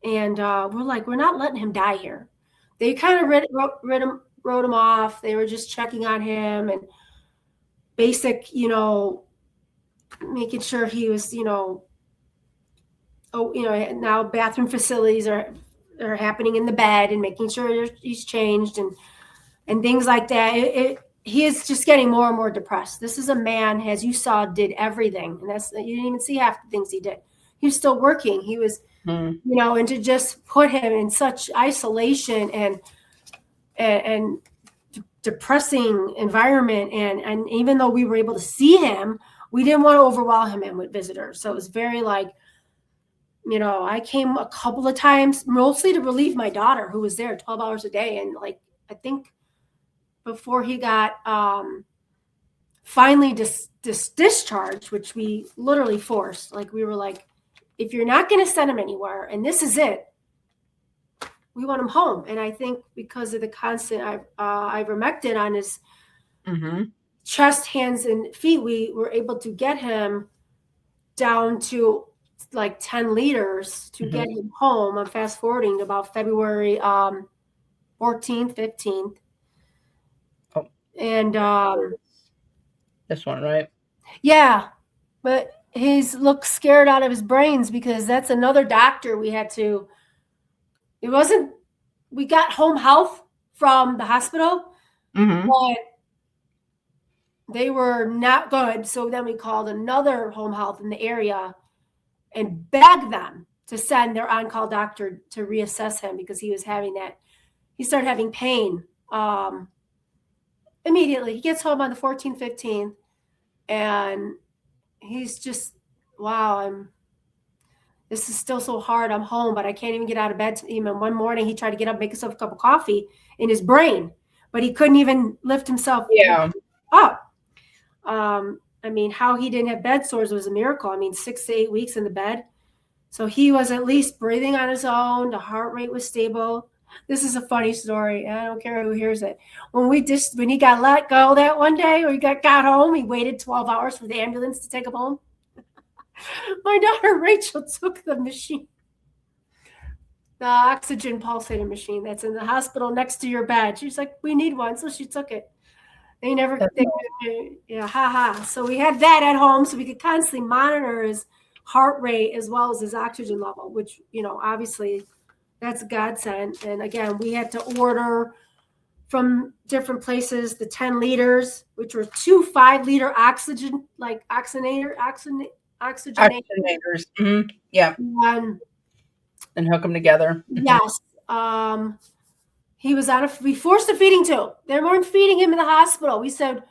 And we're like, we're not letting him die here. They kind of wrote him off. They were just checking on him and basic, making sure he was, now bathroom facilities are happening in the bed and making sure he's changed and things like that. He is just getting more and more depressed. This is a man, as you saw, did everything. And you didn't even see half the things he did. He was still working. He was, and to just put him in such isolation and depressing environment. And even though we were able to see him, we didn't want to overwhelm him with visitors. So it was very like, I came a couple of times, mostly to relieve my daughter, who was there 12 hours a day. And like, I think before he got finally discharged, which we literally forced, like we were like, if you're not going to send him anywhere and this is it, we want him home. And I think because of the constant ivermectin on his chest, hands, and feet, we were able to get him down to like 10 liters to get him home. I'm fast forwarding to about February 14th, 15th. Oh. And this one, right? Yeah, but he's looked scared out of his brains because that's another doctor we had to. We got home health from the hospital, but they were not good. So then we called another home health in the area and begged them to send their on-call doctor to reassess him because he was having that. He started having pain immediately. He gets home on the 14th, 15th, and he's just, wow, this is still so hard. I'm home, but I can't even get out of bed. Even one morning, he tried to get up, make himself a cup of coffee in his brain, but he couldn't even lift himself up. I mean, how he didn't have bed sores was a miracle. I mean, 6 to 8 weeks in the bed. So he was at least breathing on his own. The heart rate was stable. This is a funny story. I don't care who hears it. When he got let go that one day, or he got home, he waited 12 hours for the ambulance to take him home. My daughter Rachel took the machine, the oxygen pulsating machine that's in the hospital next to your bed. She's like, we need one. So she took it. So we had that at home so we could constantly monitor his heart rate as well as his oxygen level, which, obviously that's a godsend. And again, we had to order from different places the 10 liters, which were 2 5-liter oxygenators. Yeah. And hook them together. Yes. We forced a feeding tube. They weren't feeding him in the hospital. We said,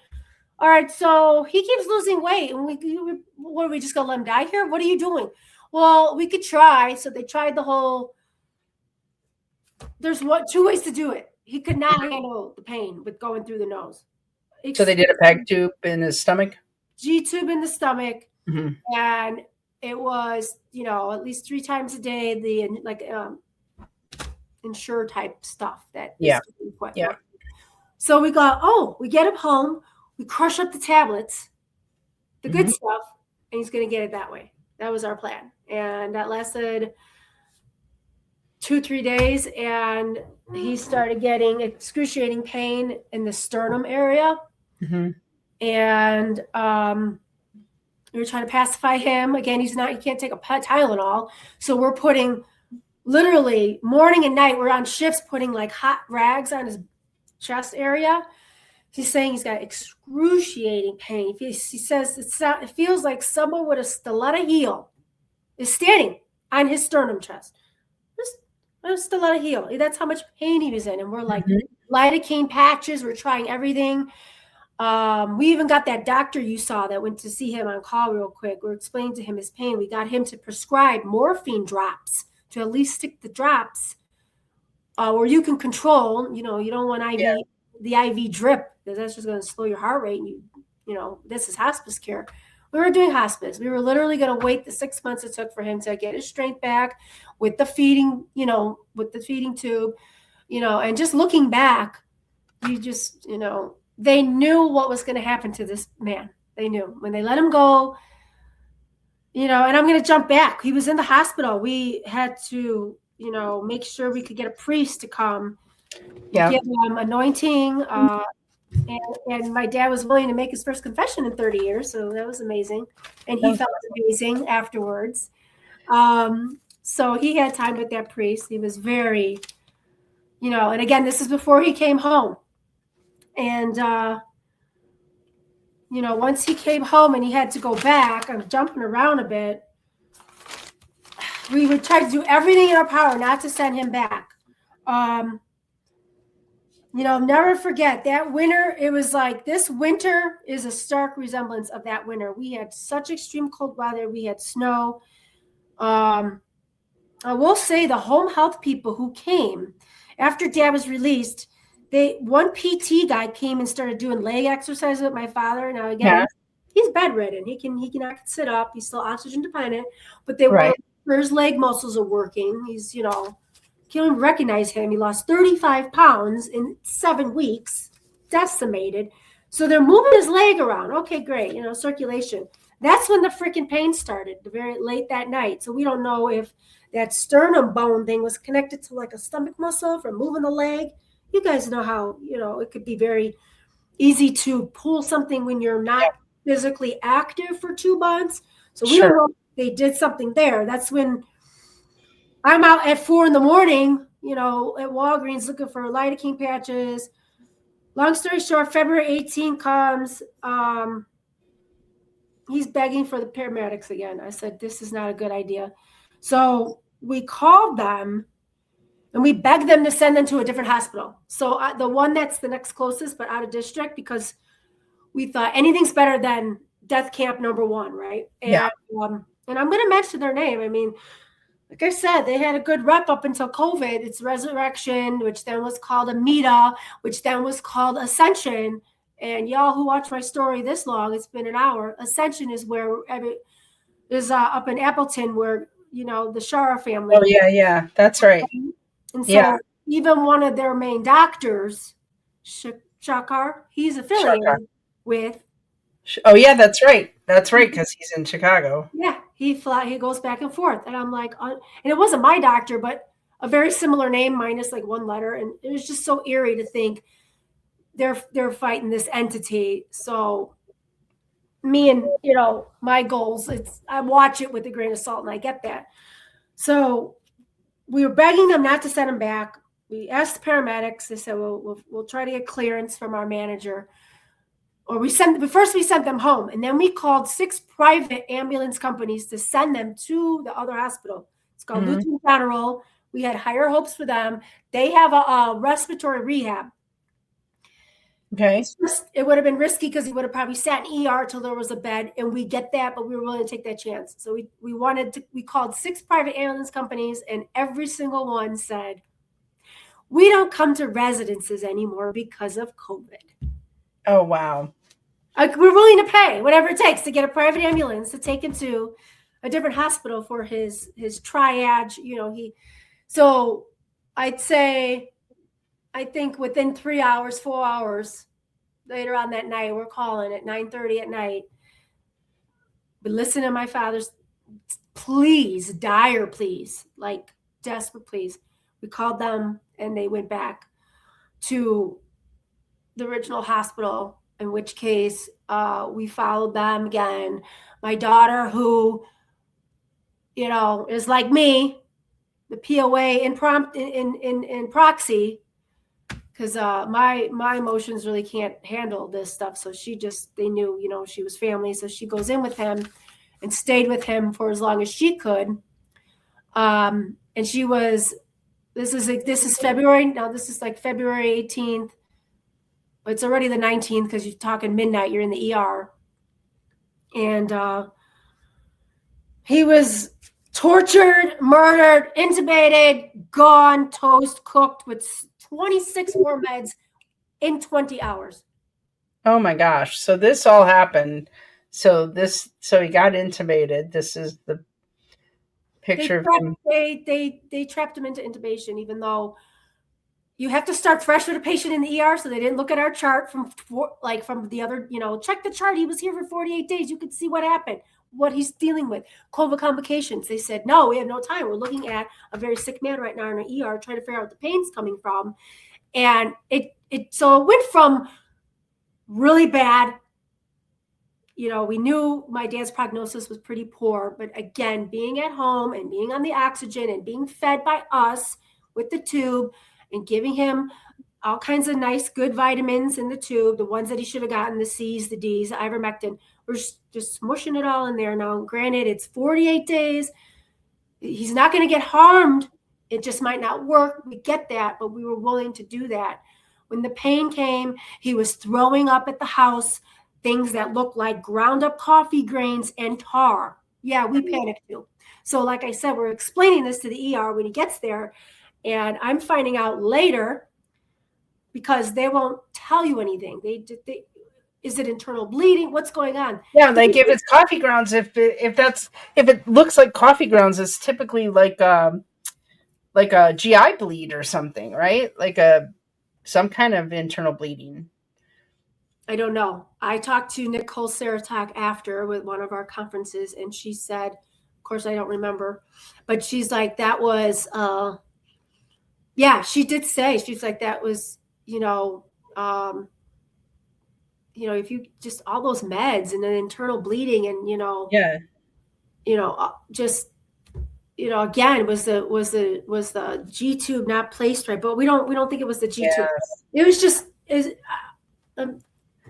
all right, so he keeps losing weight. And what are we just going to let him die here? What are you doing? Well, we could try. So they tried the whole there's two ways to do it. He could not handle the pain with going through the nose. So they did a peg tube in his stomach? G-tube in the stomach, Mm-hmm. and it was, at least 3 times a day, the insure type stuff that Yeah. is put. Yeah. So we get him home, we crush up the tablets, the good stuff, and he's going to get it that way. That was our plan. And that lasted 2-3 days, and he started getting excruciating pain in the sternum area. Mm-hmm. And we were trying to pacify him. Again, he can't take a Tylenol. So we're putting, literally morning and night, we're on shifts putting like hot rags on his chest area. He's saying he's got excruciating pain. He says it feels like someone with a stiletto heel is standing on his sternum chest. Just a stiletto heel. That's how much pain he was in. And we're like, lidocaine patches. We're trying everything. We even got that doctor you saw that went to see him on call real quick. We're explaining to him his pain. We got him to prescribe morphine drops to at least stick the drops where you can control. You don't want the IV drip, because that's just going to slow your heart rate. And this is hospice care. We were doing hospice. We were literally going to wait the 6 months it took for him to get his strength back with the feeding, with the feeding tube, and just looking back, they knew what was going to happen to this man. They knew when they let him go, and I'm going to jump back. He was in the hospital. We had to, make sure we could get a priest to come, give him anointing. And my dad was willing to make his first confession in 30 years. So that was amazing. And he felt amazing afterwards. So he had time with that priest. He was very, and again, this is before he came home. And, once he came home and he had to go back, I'm jumping around a bit. We would try to do everything in our power not to send him back. Never forget that winter. It was like this winter is a stark resemblance of that winter. We had such extreme cold weather. We had snow. I will say the home health people who came after Dad was released, one PT guy came and started doing leg exercises with my father. Now again, he's bedridden. He cannot sit up. He's still oxygen dependent, but they want his leg muscles are working. He's can't even recognize him. He lost 35 pounds in 7 weeks, decimated. So they're moving his leg around. Okay, great. Circulation. That's when the freaking pain started, very late that night. So we don't know if that sternum bone thing was connected to like a stomach muscle from moving the leg. You guys know how, it could be very easy to pull something when you're not physically active for 2 months. So we don't know if they did something there. That's when I'm out at 4 a.m, at Walgreens looking for lidocaine patches. Long story short, February 18 comes. He's begging for the paramedics again. I said, this is not a good idea. So we called them and we begged them to send them to a different hospital. So the one that's the next closest, but out of district, because we thought anything's better than death camp number 1, right? And, and I'm going to mention their name. I mean, like I said, they had a good rep up until COVID. It's Resurrection, which then was called Amita, which then was called Ascension. And y'all who watch my story this long, it's been an hour. Ascension is where is up in Appleton, where the Shara family. Oh yeah, that's right. And so even one of their main doctors, Shakar, he's affiliated with. Oh yeah, that's right. That's right, because he's in Chicago. Yeah, he goes back and forth, and I'm like, and it wasn't my doctor, but a very similar name minus like 1 letter, and it was just so eerie to think they're fighting this entity. So me and my goals, I watch it with a grain of salt, and I get that. So we were begging them not to send him back. We asked the paramedics. They said, we'll try to get clearance from our manager. Or we sent them home, and then we called 6 private ambulance companies to send them to the other hospital. It's called Lutheran General. We had higher hopes for them. They have a respiratory rehab. Okay. It would have been risky because he would have probably sat in ER till there was a bed, and we get that, but we were willing to take that chance. So we called 6 private ambulance companies, and every single one said, We don't come to residences anymore because of COVID. Oh, wow. We're willing to pay whatever it takes to get a private ambulance to take him to a different hospital for his triage. So I'd say, I think within 3 hours, 4 hours later on that night, we're calling at 9:30 at night. But listen to my father's please, dire please, like desperate please. We called them and they went back to the original hospital, in which case we followed them again. My daughter, who, is like me, the POA in proxy, because my emotions really can't handle this stuff. So they knew, she was family. So she goes in with him and stayed with him for as long as she could. And she was, this is February. Now this is like February 18th. It's already the 19th because you're talking midnight. You're in the ER. And he was tortured, murdered, intubated, gone, toast, cooked with 26 more meds in 20 hours. Oh my gosh. So this all happened. So he got intubated. This is the picture of him. They trapped him into intubation, even though you have to start fresh with a patient in the ER. So they didn't look at our chart from the other, check the chart. He was here for 48 days. You could see what happened, what he's dealing with, COVID complications. They said, no, we have no time. We're looking at a very sick man right now in an ER, trying to figure out what the pain's coming from. And so it went from really bad. We knew my dad's prognosis was pretty poor, but again, being at home and being on the oxygen and being fed by us with the tube and giving him all kinds of nice, good vitamins in the tube, the ones that he should have gotten, the C's, the D's, the ivermectin, we're just smushing it all in there. Now, granted, it's 48 days. He's not going to get harmed. It just might not work. We get that, but we were willing to do that. When the pain came, he was throwing up at the house things that looked like ground up coffee grains and tar. Yeah, we panicked too. So like I said, we're explaining this to the ER when he gets there. And I'm finding out later, because they won't tell you anything. Is it internal bleeding? What's going on? Yeah, like if it's coffee grounds, if it looks like coffee grounds, it's typically like a GI bleed or something, right? Like some kind of internal bleeding. I don't know. I talked to Nicole Saratok after with one of our conferences, and she said, of course, I don't remember, but she's like, that was, yeah, she did say, she's like, that was, if you just all those meds and then internal bleeding and, Yeah. Just, again, was the G tube not placed right? But we don't think it was the G tube. Yes. It was just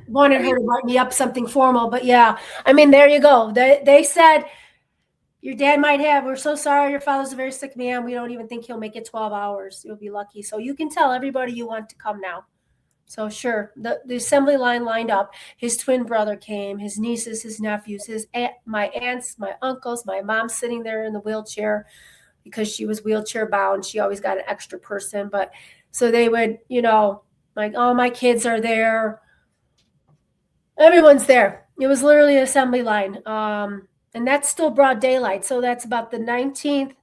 wanted her to write me up something formal, but yeah, I mean, there you go. They said your dad might have. We're so sorry. Your father's a very sick man. We don't even think he'll make it 12 hours. You'll be lucky. So you can tell everybody you want to come now. So sure, the assembly line lined up. His twin brother came, his nieces, his nephews, my aunts, my uncles, my mom sitting there in the wheelchair because she was wheelchair bound. She always got an extra person. But so they would, like, all my kids are there. Everyone's there. It was literally an assembly line. And that's still broad daylight. So that's about the 19th,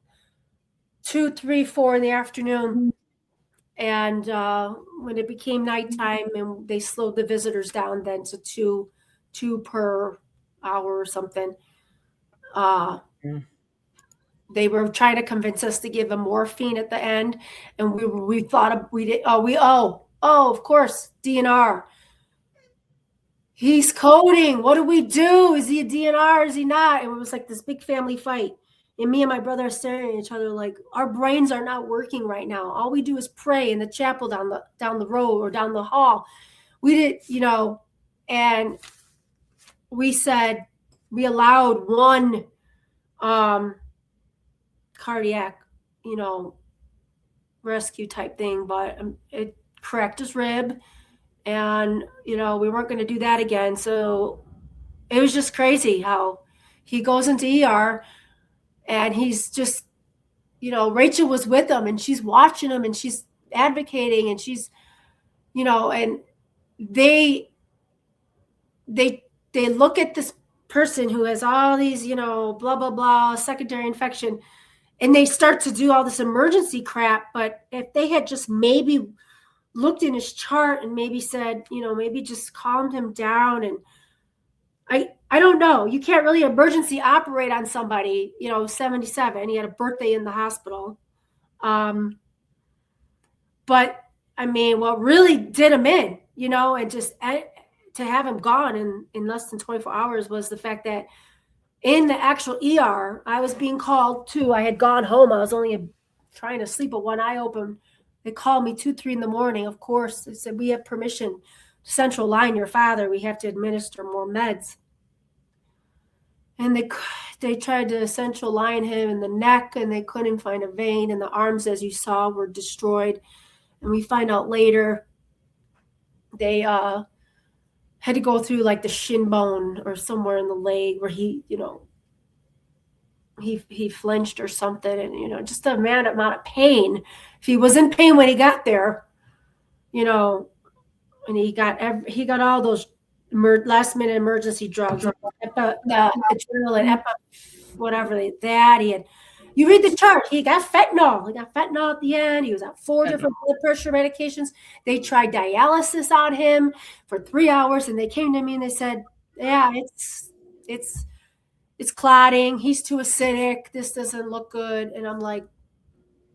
2, 3, 4 in the afternoon. And when it became nighttime and they slowed the visitors down then to two per hour or something, they were trying to convince us to give him morphine at the end. And we thought of course, DNR. He's coding. What do we do? Is he a DNR? Is he not? And it was like this big family fight. And me and my brother are staring at each other like our brains are not working right now. All we do is pray in the chapel down the road or down the hall. We did, and we said we allowed one cardiac, rescue type thing, but it cracked his rib. And, we weren't going to do that again. So it was just crazy how he goes into ER and he's just, Rachel was with him and she's watching him and she's advocating, and she's, and they they they look at this person who has all these, blah blah blah, secondary infection, and they start to do all this emergency crap. But if they had just maybe looked in his chart and maybe said, maybe just calmed him down, and I don't know. You can't really emergency operate on somebody, 77. He had a birthday in the hospital. But I mean, what really did him in, and just to have him gone in less than 24 hours was the fact that in the actual ER, I was being called too. I had gone home. I was only trying to sleep with one eye open. They called me 2, 3 in the morning. Of course, they said, we have permission to central line your father. We have to administer more meds. And they tried to central line him in the neck, and they couldn't find a vein. And the arms, as you saw, were destroyed. And we find out later they had to go through like the shin bone or somewhere in the leg where he flinched or something, and just the amount of pain. If he was in pain when he got there, and he got all those last minute emergency drugs, the adrenaline, whatever that he had. You read the chart. He got fentanyl. At the end. He was on 4 different blood pressure medications. They tried dialysis on him for 3 hours, and they came to me and they said, "Yeah, it's clotting. He's too acidic. This doesn't look good." And I'm like,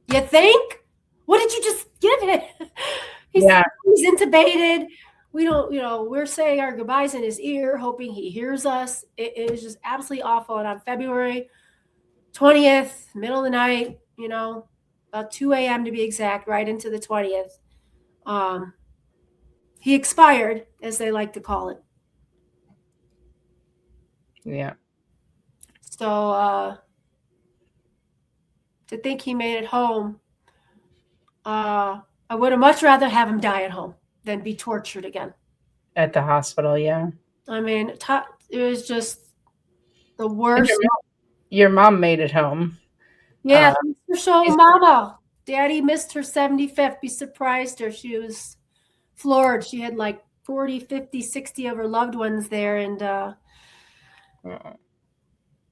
"You think? What did you just give him?" He's intubated. We don't, we're saying our goodbyes in his ear, hoping he hears us. It was just absolutely awful. And on February 20th, middle of the night, about 2 a.m. to be exact, right into the 20th, he expired, as they like to call it. Yeah. So to think he made it home, I would have much rather have him die at home than be tortured again. At the hospital, yeah. I mean, it was just the worst. Your mom made it home. Yeah, so Mama. Daddy missed her 75th. Be surprised her. She was floored. She had like 40, 50, 60 of her loved ones there, and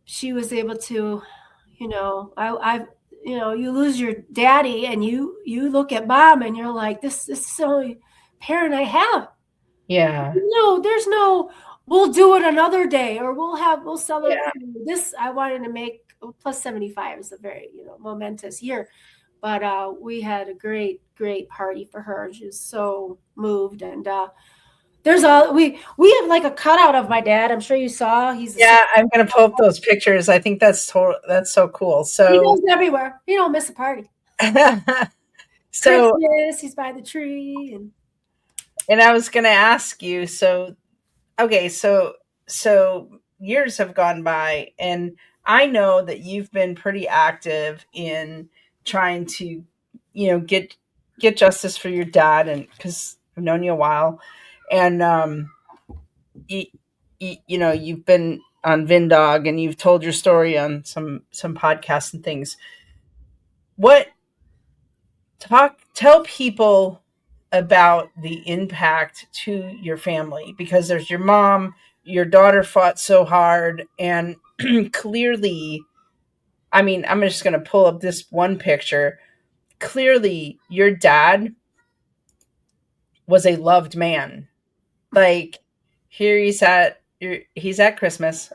she was able to, you lose your daddy, and you look at Mom, and you're like, this is the only parent I have. Yeah. No, there's no, we'll do it another day, or we'll celebrate this. I wanted to make plus 75 is a very, momentous year, but we had a great party for her. She was so moved, and there's we have like a cutout of my dad. I'm sure you saw. I'm gonna pull up those pictures. I think that's so cool. So he goes everywhere. He don't miss a party. So Christmas, he's by the tree, and I was gonna ask you. So okay, so years have gone by, and I know that you've been pretty active in trying to, get justice for your dad, and because I've known you a while, and you've been on Vindog, and you've told your story on some podcasts and things. Tell people about the impact to your family, because there's your mom, your daughter fought so hard, and clearly, I mean, I'm just going to pull up this one picture. Clearly, your dad was a loved man. Like, here he's at Christmas.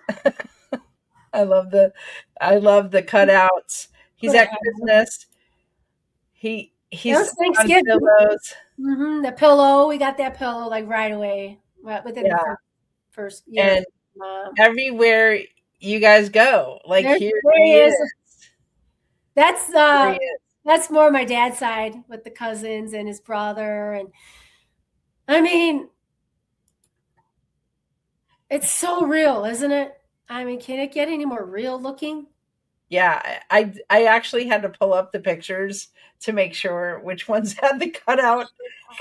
I love the cutouts. He's at Christmas. He's Thanksgiving. on pillows. The pillow, we got that pillow like right away, within the first year. And everywhere you guys go, like there he is. That's more my dad's side with the cousins and his brother, and I mean, it's so real, isn't it? I mean, can it get any more real looking? Yeah, I actually had to pull up the pictures to make sure which ones had the cutout,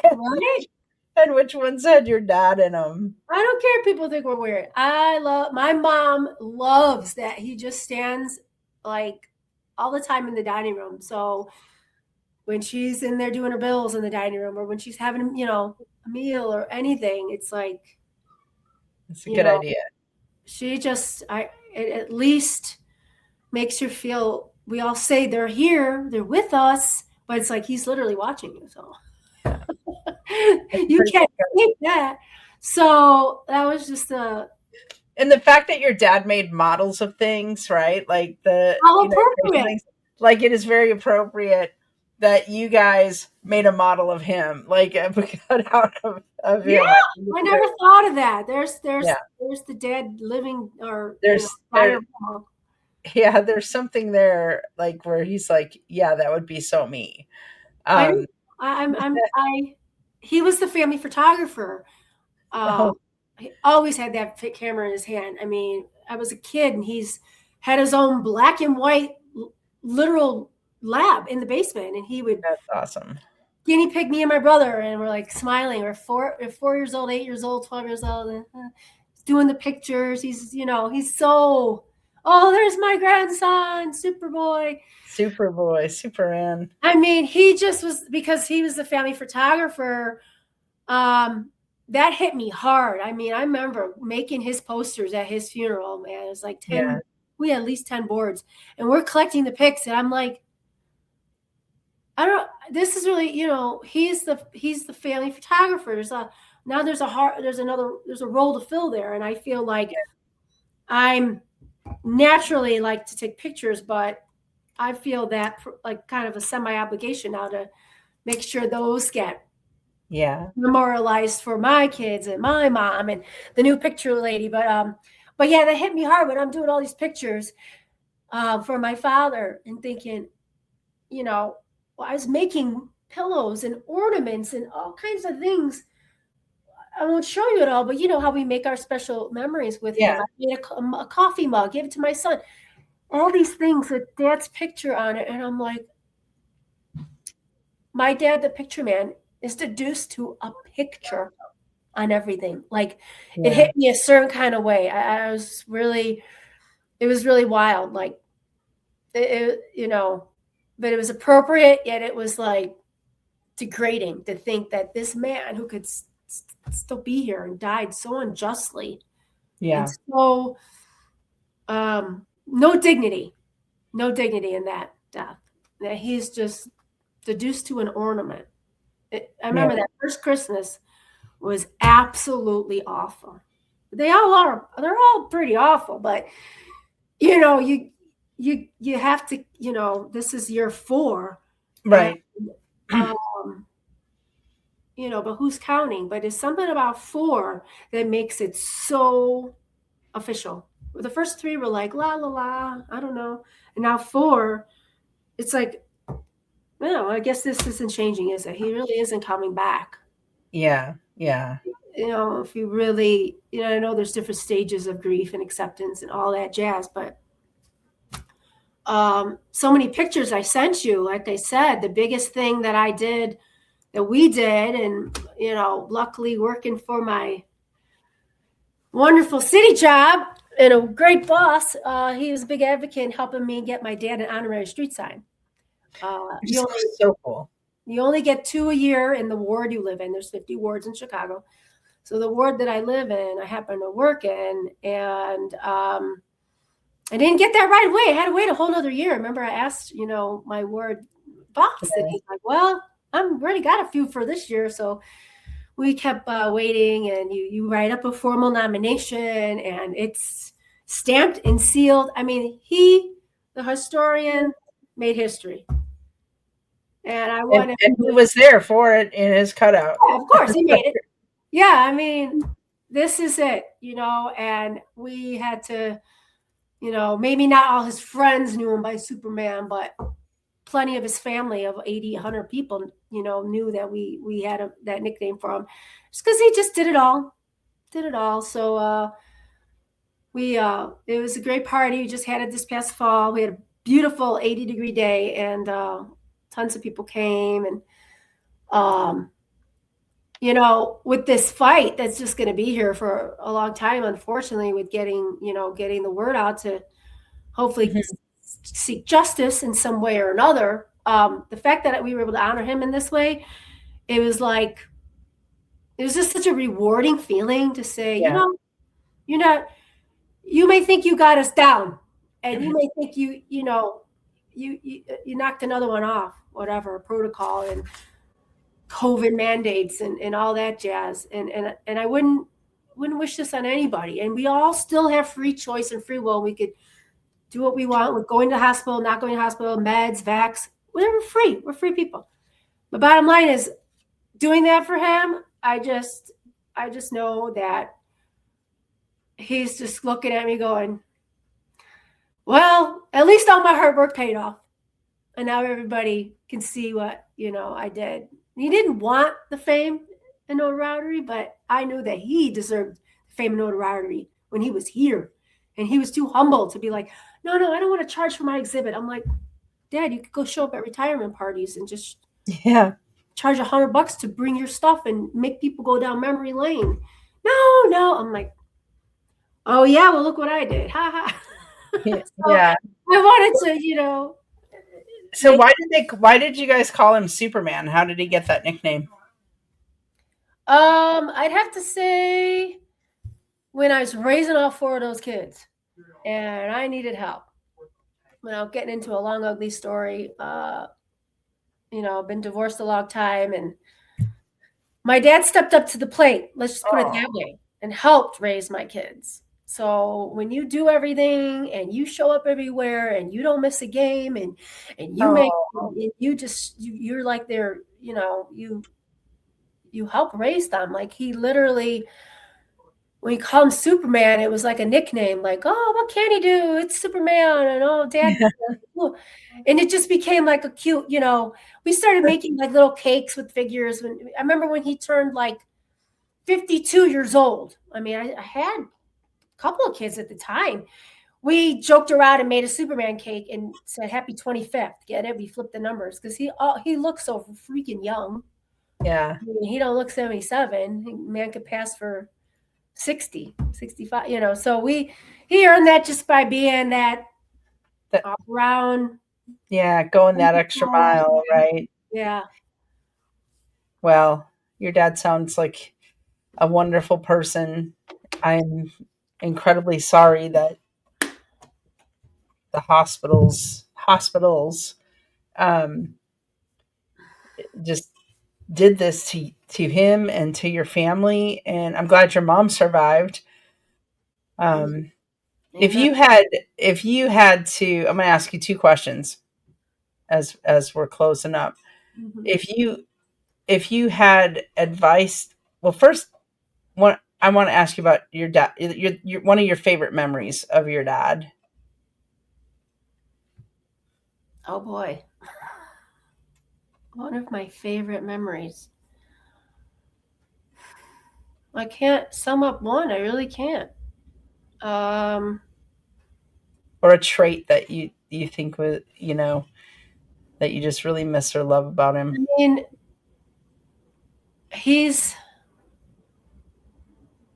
right? And which ones had your dad in them. I don't care if people think we're weird. My mom loves that he just stands like all the time in the dining room. So when she's in there doing her bills in the dining room, or when she's having, a meal or anything. It's like, It's a you good know, idea. she just, it at least makes you feel, we all say they're here, they're with us, but it's like he's literally watching you. So Yeah. That's you pretty can't good. think that. So that was just And the fact that your dad made models of things, right? Like how creation appropriate. things, like it is very appropriate that you guys made a model of him, like cut out of Yeah, him. I think it's I very, never thought of that. There's yeah. there's there's the dead living, or There, diorama. yeah. There's something there, like where he's like, yeah, that would be so me. I know. Um, I he was the family photographer. oh, He always had that camera in his hand. I mean, I was a kid, and he's had his own black and white literal lab in the basement, and he would that's awesome. guinea pig me and my brother, and we're like smiling. We're 4 years old, 8 years old, 12 years old, and, doing the pictures. He's so. Oh, there's my grandson, Superboy. Superboy, Superman. I mean, he just was, because he was the family photographer. Um, that hit me hard. I mean, I remember making his posters at his funeral. Man, it was like Yeah, 10. We had at least 10 boards, and we're collecting the pics. And I'm like, I don't. This is really, he's the family photographer. Now there's a role to fill there, and I feel like I'm naturally like to take pictures, but I feel that like kind of a semi obligation now to make sure those get yeah, memorialized for my kids and my mom and the new picture lady. But yeah, that hit me hard when I'm doing all these pictures for my father, and thinking, I was making pillows and ornaments and all kinds of things. I won't show you it all, but you know how we make our special memories with him. yeah, I made a coffee mug, gave it to my son. All these things with dad's picture on it, and I'm like, my dad, the picture man, is deduced to a picture on everything. Like, it yeah, hit me a certain kind of way. I was really, it was really wild. Like, but it was appropriate, yet it was like degrading to think that this man who could still be here and died so unjustly, and yeah, so no dignity, in that death. That he's just deduced to an ornament. I yeah, remember that first Christmas was absolutely awful. They all are. They're all pretty awful, but you have to. This is year 4, and right. um, but who's counting? But it's something about 4 that makes it so official. The first 3 were like la la la. I don't know, and now 4, it's like, no, I guess this isn't changing, is it? He really isn't coming back. Yeah, yeah, If you really, I know there's different stages of grief and acceptance and all that jazz, but so many pictures I sent you. Like I said, the biggest thing that we did, and luckily working for my wonderful city job and a great boss, he was a big advocate in helping me get my dad an honorary street sign. which You is only so cool. you only get 2 a year in the ward you live in. There's 50 wards in Chicago. So the ward that I live in, I happen to work in, and I didn't get that right away. I had to wait a whole other year. Remember, I asked, my ward boss, and he's like, "Well, I'm already got a few for this year." So we kept waiting, and you write up a formal nomination, and it's stamped and sealed. I mean, the historian, made history, and I And wanted. he was there for it in his cutout. Yeah, of course, he made it. Yeah, I mean, this is it, and we had to, maybe not all his friends knew him by Superman, but plenty of his family of 80, 100 people, knew that we had that nickname for him, just because he just did it all. So it was a great party. We just had it this past fall. We had a beautiful 80-degree day, and tons of people came, and with this fight that's just going to be here for a long time, unfortunately, with getting the word out to hopefully Mhm. seek justice in some way or another. the fact that we were able to honor him in this way, it was just such a rewarding feeling to say, Yeah. you're not, you may think you got us down, and you may think you knocked another one off, whatever protocol and COVID mandates and all that jazz. And I wouldn't wish this on anybody. And we all still have free choice and free will. We could do what we want with going to the hospital, not going to the hospital, meds, vax, whatever, free. We're free people. The bottom line is doing that for him. I just know that he's just looking at me going, well, at least all my hard work paid off. And now everybody can see what, I did. He didn't want the fame and notoriety, but I knew that he deserved fame and notoriety when he was here. And he was too humble to be like, no, I don't want to charge for my exhibit. I'm like, Dad, you could go show up at retirement parties and just charge $100 to bring your stuff and make people go down memory lane. No. I'm like, oh yeah, well look what I did. Ha ha. Yeah. I wanted to, So why did you guys call him Superman? How did he get that nickname? I'd have to say when I was raising all 4 of those kids and I needed help. Getting into a long, ugly story. Been divorced a long time, and my dad stepped up to the plate. Let's just put it that way, and helped raise my kids. So when you do everything and you show up everywhere and you don't miss a game and you're like they're, you help raise them. Like he literally, when you call him Superman, it was like a nickname, like, oh, what can he do? It's Superman. And oh, Dad. And it just became like a cute, we started making like little cakes with figures. I remember when he turned like 52 years old. I mean, I had a couple of kids at the time. We joked around and made a Superman cake and said happy 25th. Get it? We flipped the numbers because he looks so freaking young. Yeah. I mean, he don't look 77. Man could pass for 60, 65, so he earned that just by being that around. Yeah, going that extra mile, right? Yeah. Well, your dad sounds like a wonderful person. I'm incredibly sorry that the hospitals just did this to him and to your family, and I'm glad your mom survived. If you had to, I'm going to ask you 2 questions as we're closing up. Mm-hmm. If you had advice, well, first, I want to ask you about your dad. Your one of your favorite memories of your dad. Oh boy, one of my favorite memories. I can't sum up one. I really can't. Or a trait that you think was, that you just really miss or love about him. I mean,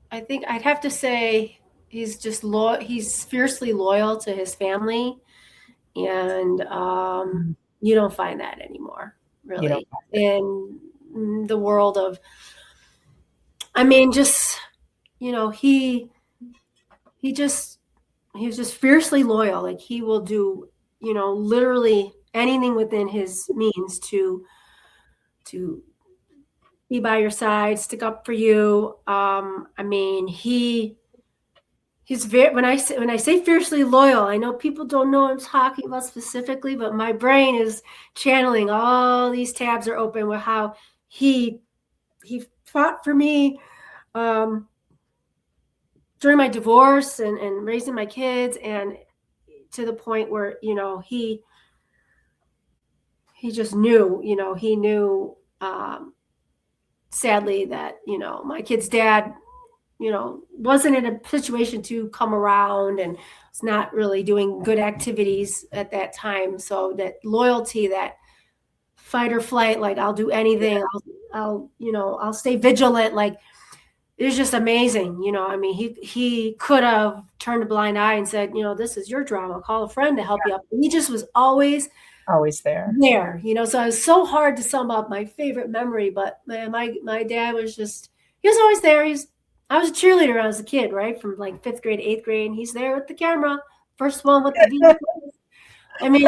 I think I'd have to say he's just he's fiercely loyal to his family, and you don't find that anymore, really, in the world of. I mean, just he was just fiercely loyal. Like he will do literally anything within his means to be by your side, stick up for you. I mean, he's very, when I say fiercely loyal, I know people don't know what I'm talking about specifically, but my brain is channeling, all these tabs are open with how he fought for me during my divorce and raising my kids, and to the point where he just knew, he knew sadly that my kid's dad wasn't in a situation to come around and was not really doing good activities at that time. So that loyalty, that fight or flight, like I'll do anything, I'll stay vigilant, like it's just amazing. I mean, he could have turned a blind eye and said, this is your drama, call a friend to help you up. And he just was always Always there. there, so it was so hard to sum up my favorite memory, but man, my dad was just, he was always there. I was a cheerleader when I was a kid, right? From like 5th grade, 8th grade, and he's there with the camera, first one with the V. I mean,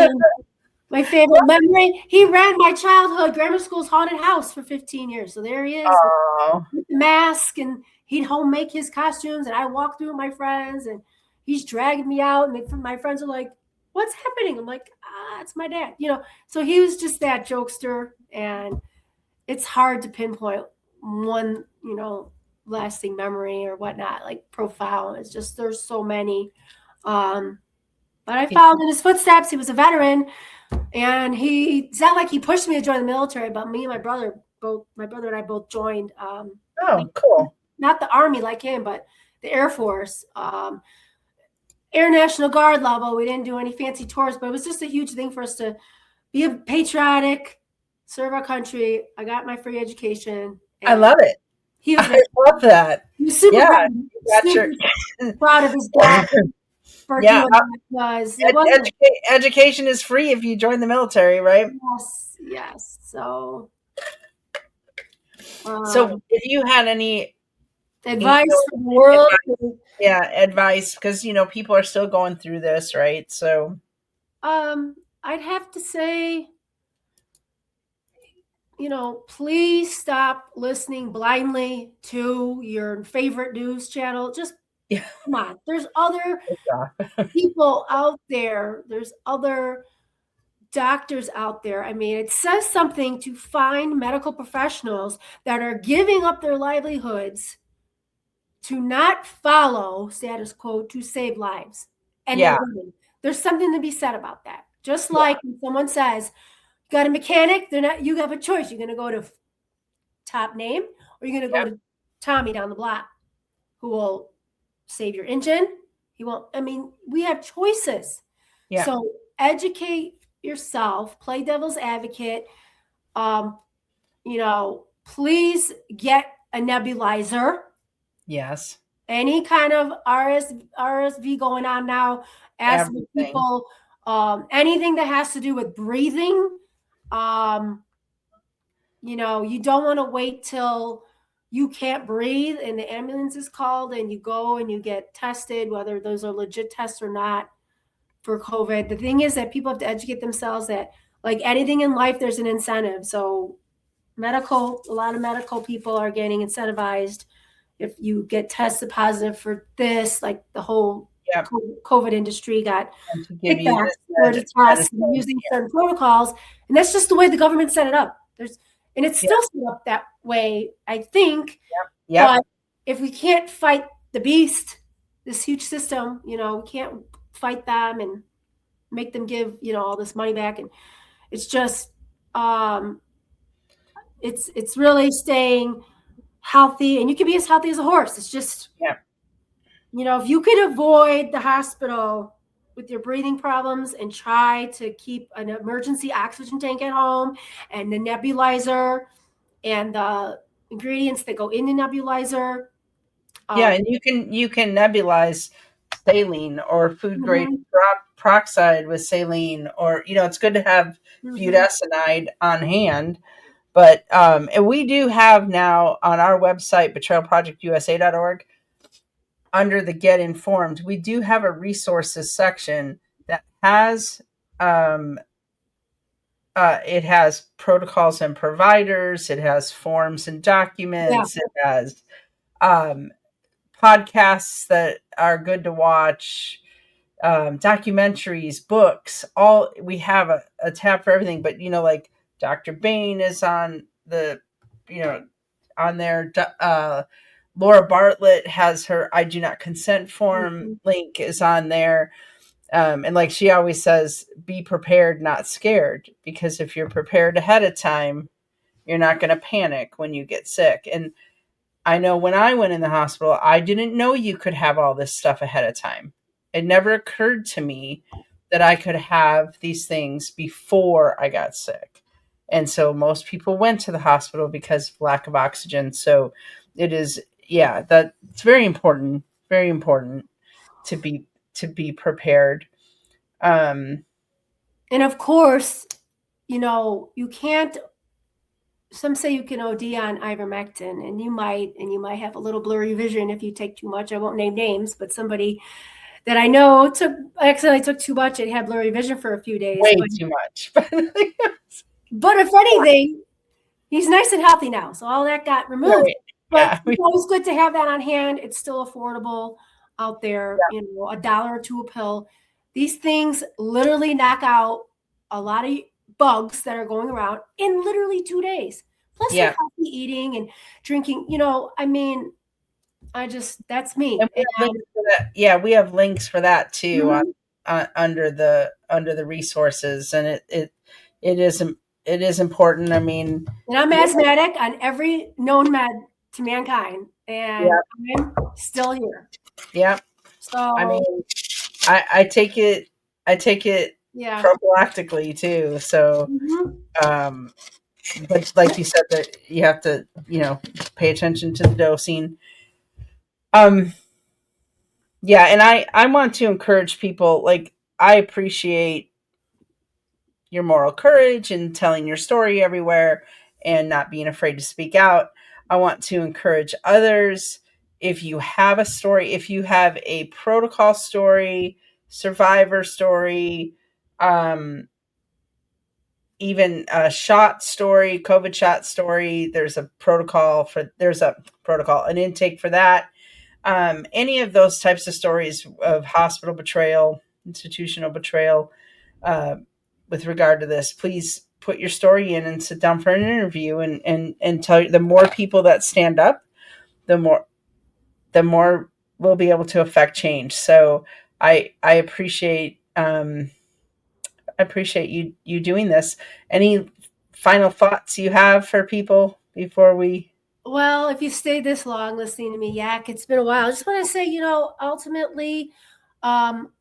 my favorite memory, he ran my childhood grammar school's haunted house for 15 years. So there he is Oh, with the mask, and he'd home make his costumes, and I walk through with my friends, and he's dragging me out, and my friends are like, "What's happening?" I'm like, it's my dad. So he was just that jokester, and it's hard to pinpoint one, lasting memory or whatnot, like profile. It's just, there's so many. But I followed in his footsteps. He was a veteran, and it's not like he pushed me to join the military, but me and my brother and I both joined. oh, cool. Not the Army like him, but the Air Force, Air National Guard level. We didn't do any fancy tours, but it was just a huge thing for us to be patriotic, serve our country. I got my free education. I love it. He was I love that. He was super, Yeah, proud, got super your proud of his dad for yeah. doing that, because it wasn't. Education is free if you join the military, right? Yes. So if you had any advice for the world, advice, because people are still going through this, right? So I'd have to say, please stop listening blindly to your favorite news channel. Just come on. There's other people out there. There's other doctors out there. I mean, it says something to find medical professionals that are giving up their livelihoods to not follow status quo to save lives. And there's something to be said about that. Just like when someone says, you got a mechanic, you have a choice. You're going to go to top name, or you're going to go to Tommy down the block, who will save your engine. He won't. I mean, we have choices. Yeah. So educate yourself, play devil's advocate. Please get a nebulizer. Yes. Any kind of RSV going on now. Ask people, anything that has to do with breathing. You don't want to wait till you can't breathe and the ambulance is called and you go and you get tested, whether those are legit tests or not for COVID. The thing is that people have to educate themselves that, like anything in life, there's an incentive. So a lot of medical people are getting incentivized. If you get tested positive for this, like the whole COVID industry got kickbacks for the tests using certain protocols. And that's just the way the government set it up. And it's still set up that way, I think. But if we can't fight the beast, this huge system, we can't fight them and make them give, all this money back. And it's just, it's really staying healthy, and you can be as healthy as a horse. It's just, if you could avoid the hospital with your breathing problems and try to keep an emergency oxygen tank at home and the nebulizer and the ingredients that go in the nebulizer. And you can nebulize saline or food grade peroxide with saline, or it's good to have budesonide on hand. But and we do have now on our website, betrayalprojectusa.org, under the Get Informed, we do have a resources section that has it has protocols and providers, it has forms and documents, it has podcasts that are good to watch, documentaries, books. We have a tab for everything. But like Dr. Bain is on the on there. Laura Bartlett has her I do not consent form link is on there. And like she always says, be prepared, not scared, because if you're prepared ahead of time, you're not going to panic when you get sick. And I know when I went in the hospital, I didn't know you could have all this stuff ahead of time. It never occurred to me that I could have these things before I got sick. And so most people went to the hospital because of lack of oxygen. So it is, that it's very important to be prepared. And of course, you can't. Some say you can OD on ivermectin, and you might have a little blurry vision if you take too much. I won't name names, but somebody that I know accidentally took too much and had blurry vision for a few days. Way too much. But if anything, he's nice and healthy now, so all that got removed. Right. But Yeah. it's always good to have that on hand. It's still affordable out there, $1 or $2 a pill. These things literally knock out a lot of bugs that are going around in literally 2 days. Plus the Yeah. healthy eating and drinking, I mean, that's me. And we have links for that. Yeah, we have links for that too Mhm. under the resources, and it is it is important. I mean, And I'm asthmatic on every known med to mankind, and yeah, I'm still here. yeah. I So mean, I take it yeah. prophylactically too. So, Mhm. but like you said, that you have to pay attention to the dosing. Um, yeah, and I want to encourage people. Like, I appreciate your moral courage and telling your story everywhere and not being afraid to speak out. I want to encourage others. If you have a story, if you have a protocol story, survivor story, um, even a shot story, COVID shot story, there's a protocol, an intake for that. Any of those types of stories of hospital betrayal, institutional betrayal, uh, with regard to this, please put your story in and sit down for an interview and tell you. The more people that stand up, the more we'll be able to affect change. So I appreciate you doing this. Any final thoughts you have for people before we? Well, if you stayed this long listening to me yak, it's been a while. I just want to say, ultimately, um,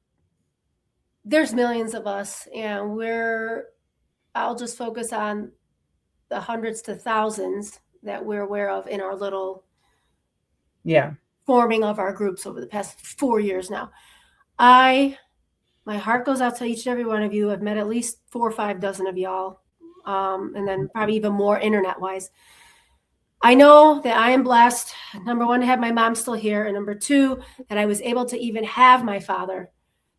there's millions of us, and I'll just focus on the hundreds to thousands that we're aware of in our little Yeah. forming of our groups over the past 4 years now. My heart goes out to each and every one of you. I've met at least 4 or 5 dozen of y'all, and then probably even more internet wise. I know that I am blessed, number one, to have my mom still here, and number two, that I was able to even have my father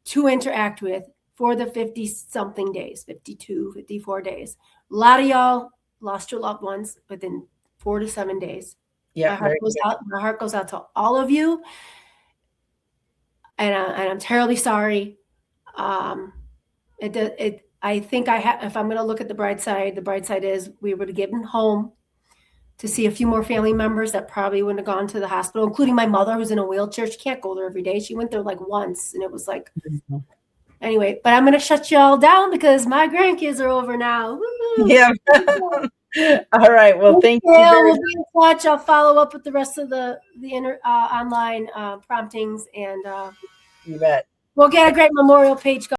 to interact with for the 50 something days, 52, 54 days. A lot of y'all lost your loved ones within 4 to 7 days. Yeah. Very good. My heart goes out to all of you, and I'm terribly sorry. I think if I'm going to look at the bright side is we were given home to see a few more family members that probably wouldn't have gone to the hospital, including my mother, who's in a wheelchair. She can't go there every day. She went there like once, and it was like, anyway. But I'm going to shut y'all down because my grandkids are over now. Woo-hoo. Yeah. All right. Well, thank you very We'll much. be in touch. I'll follow up with the rest of the online promptings, and You bet. we'll get a great memorial page going.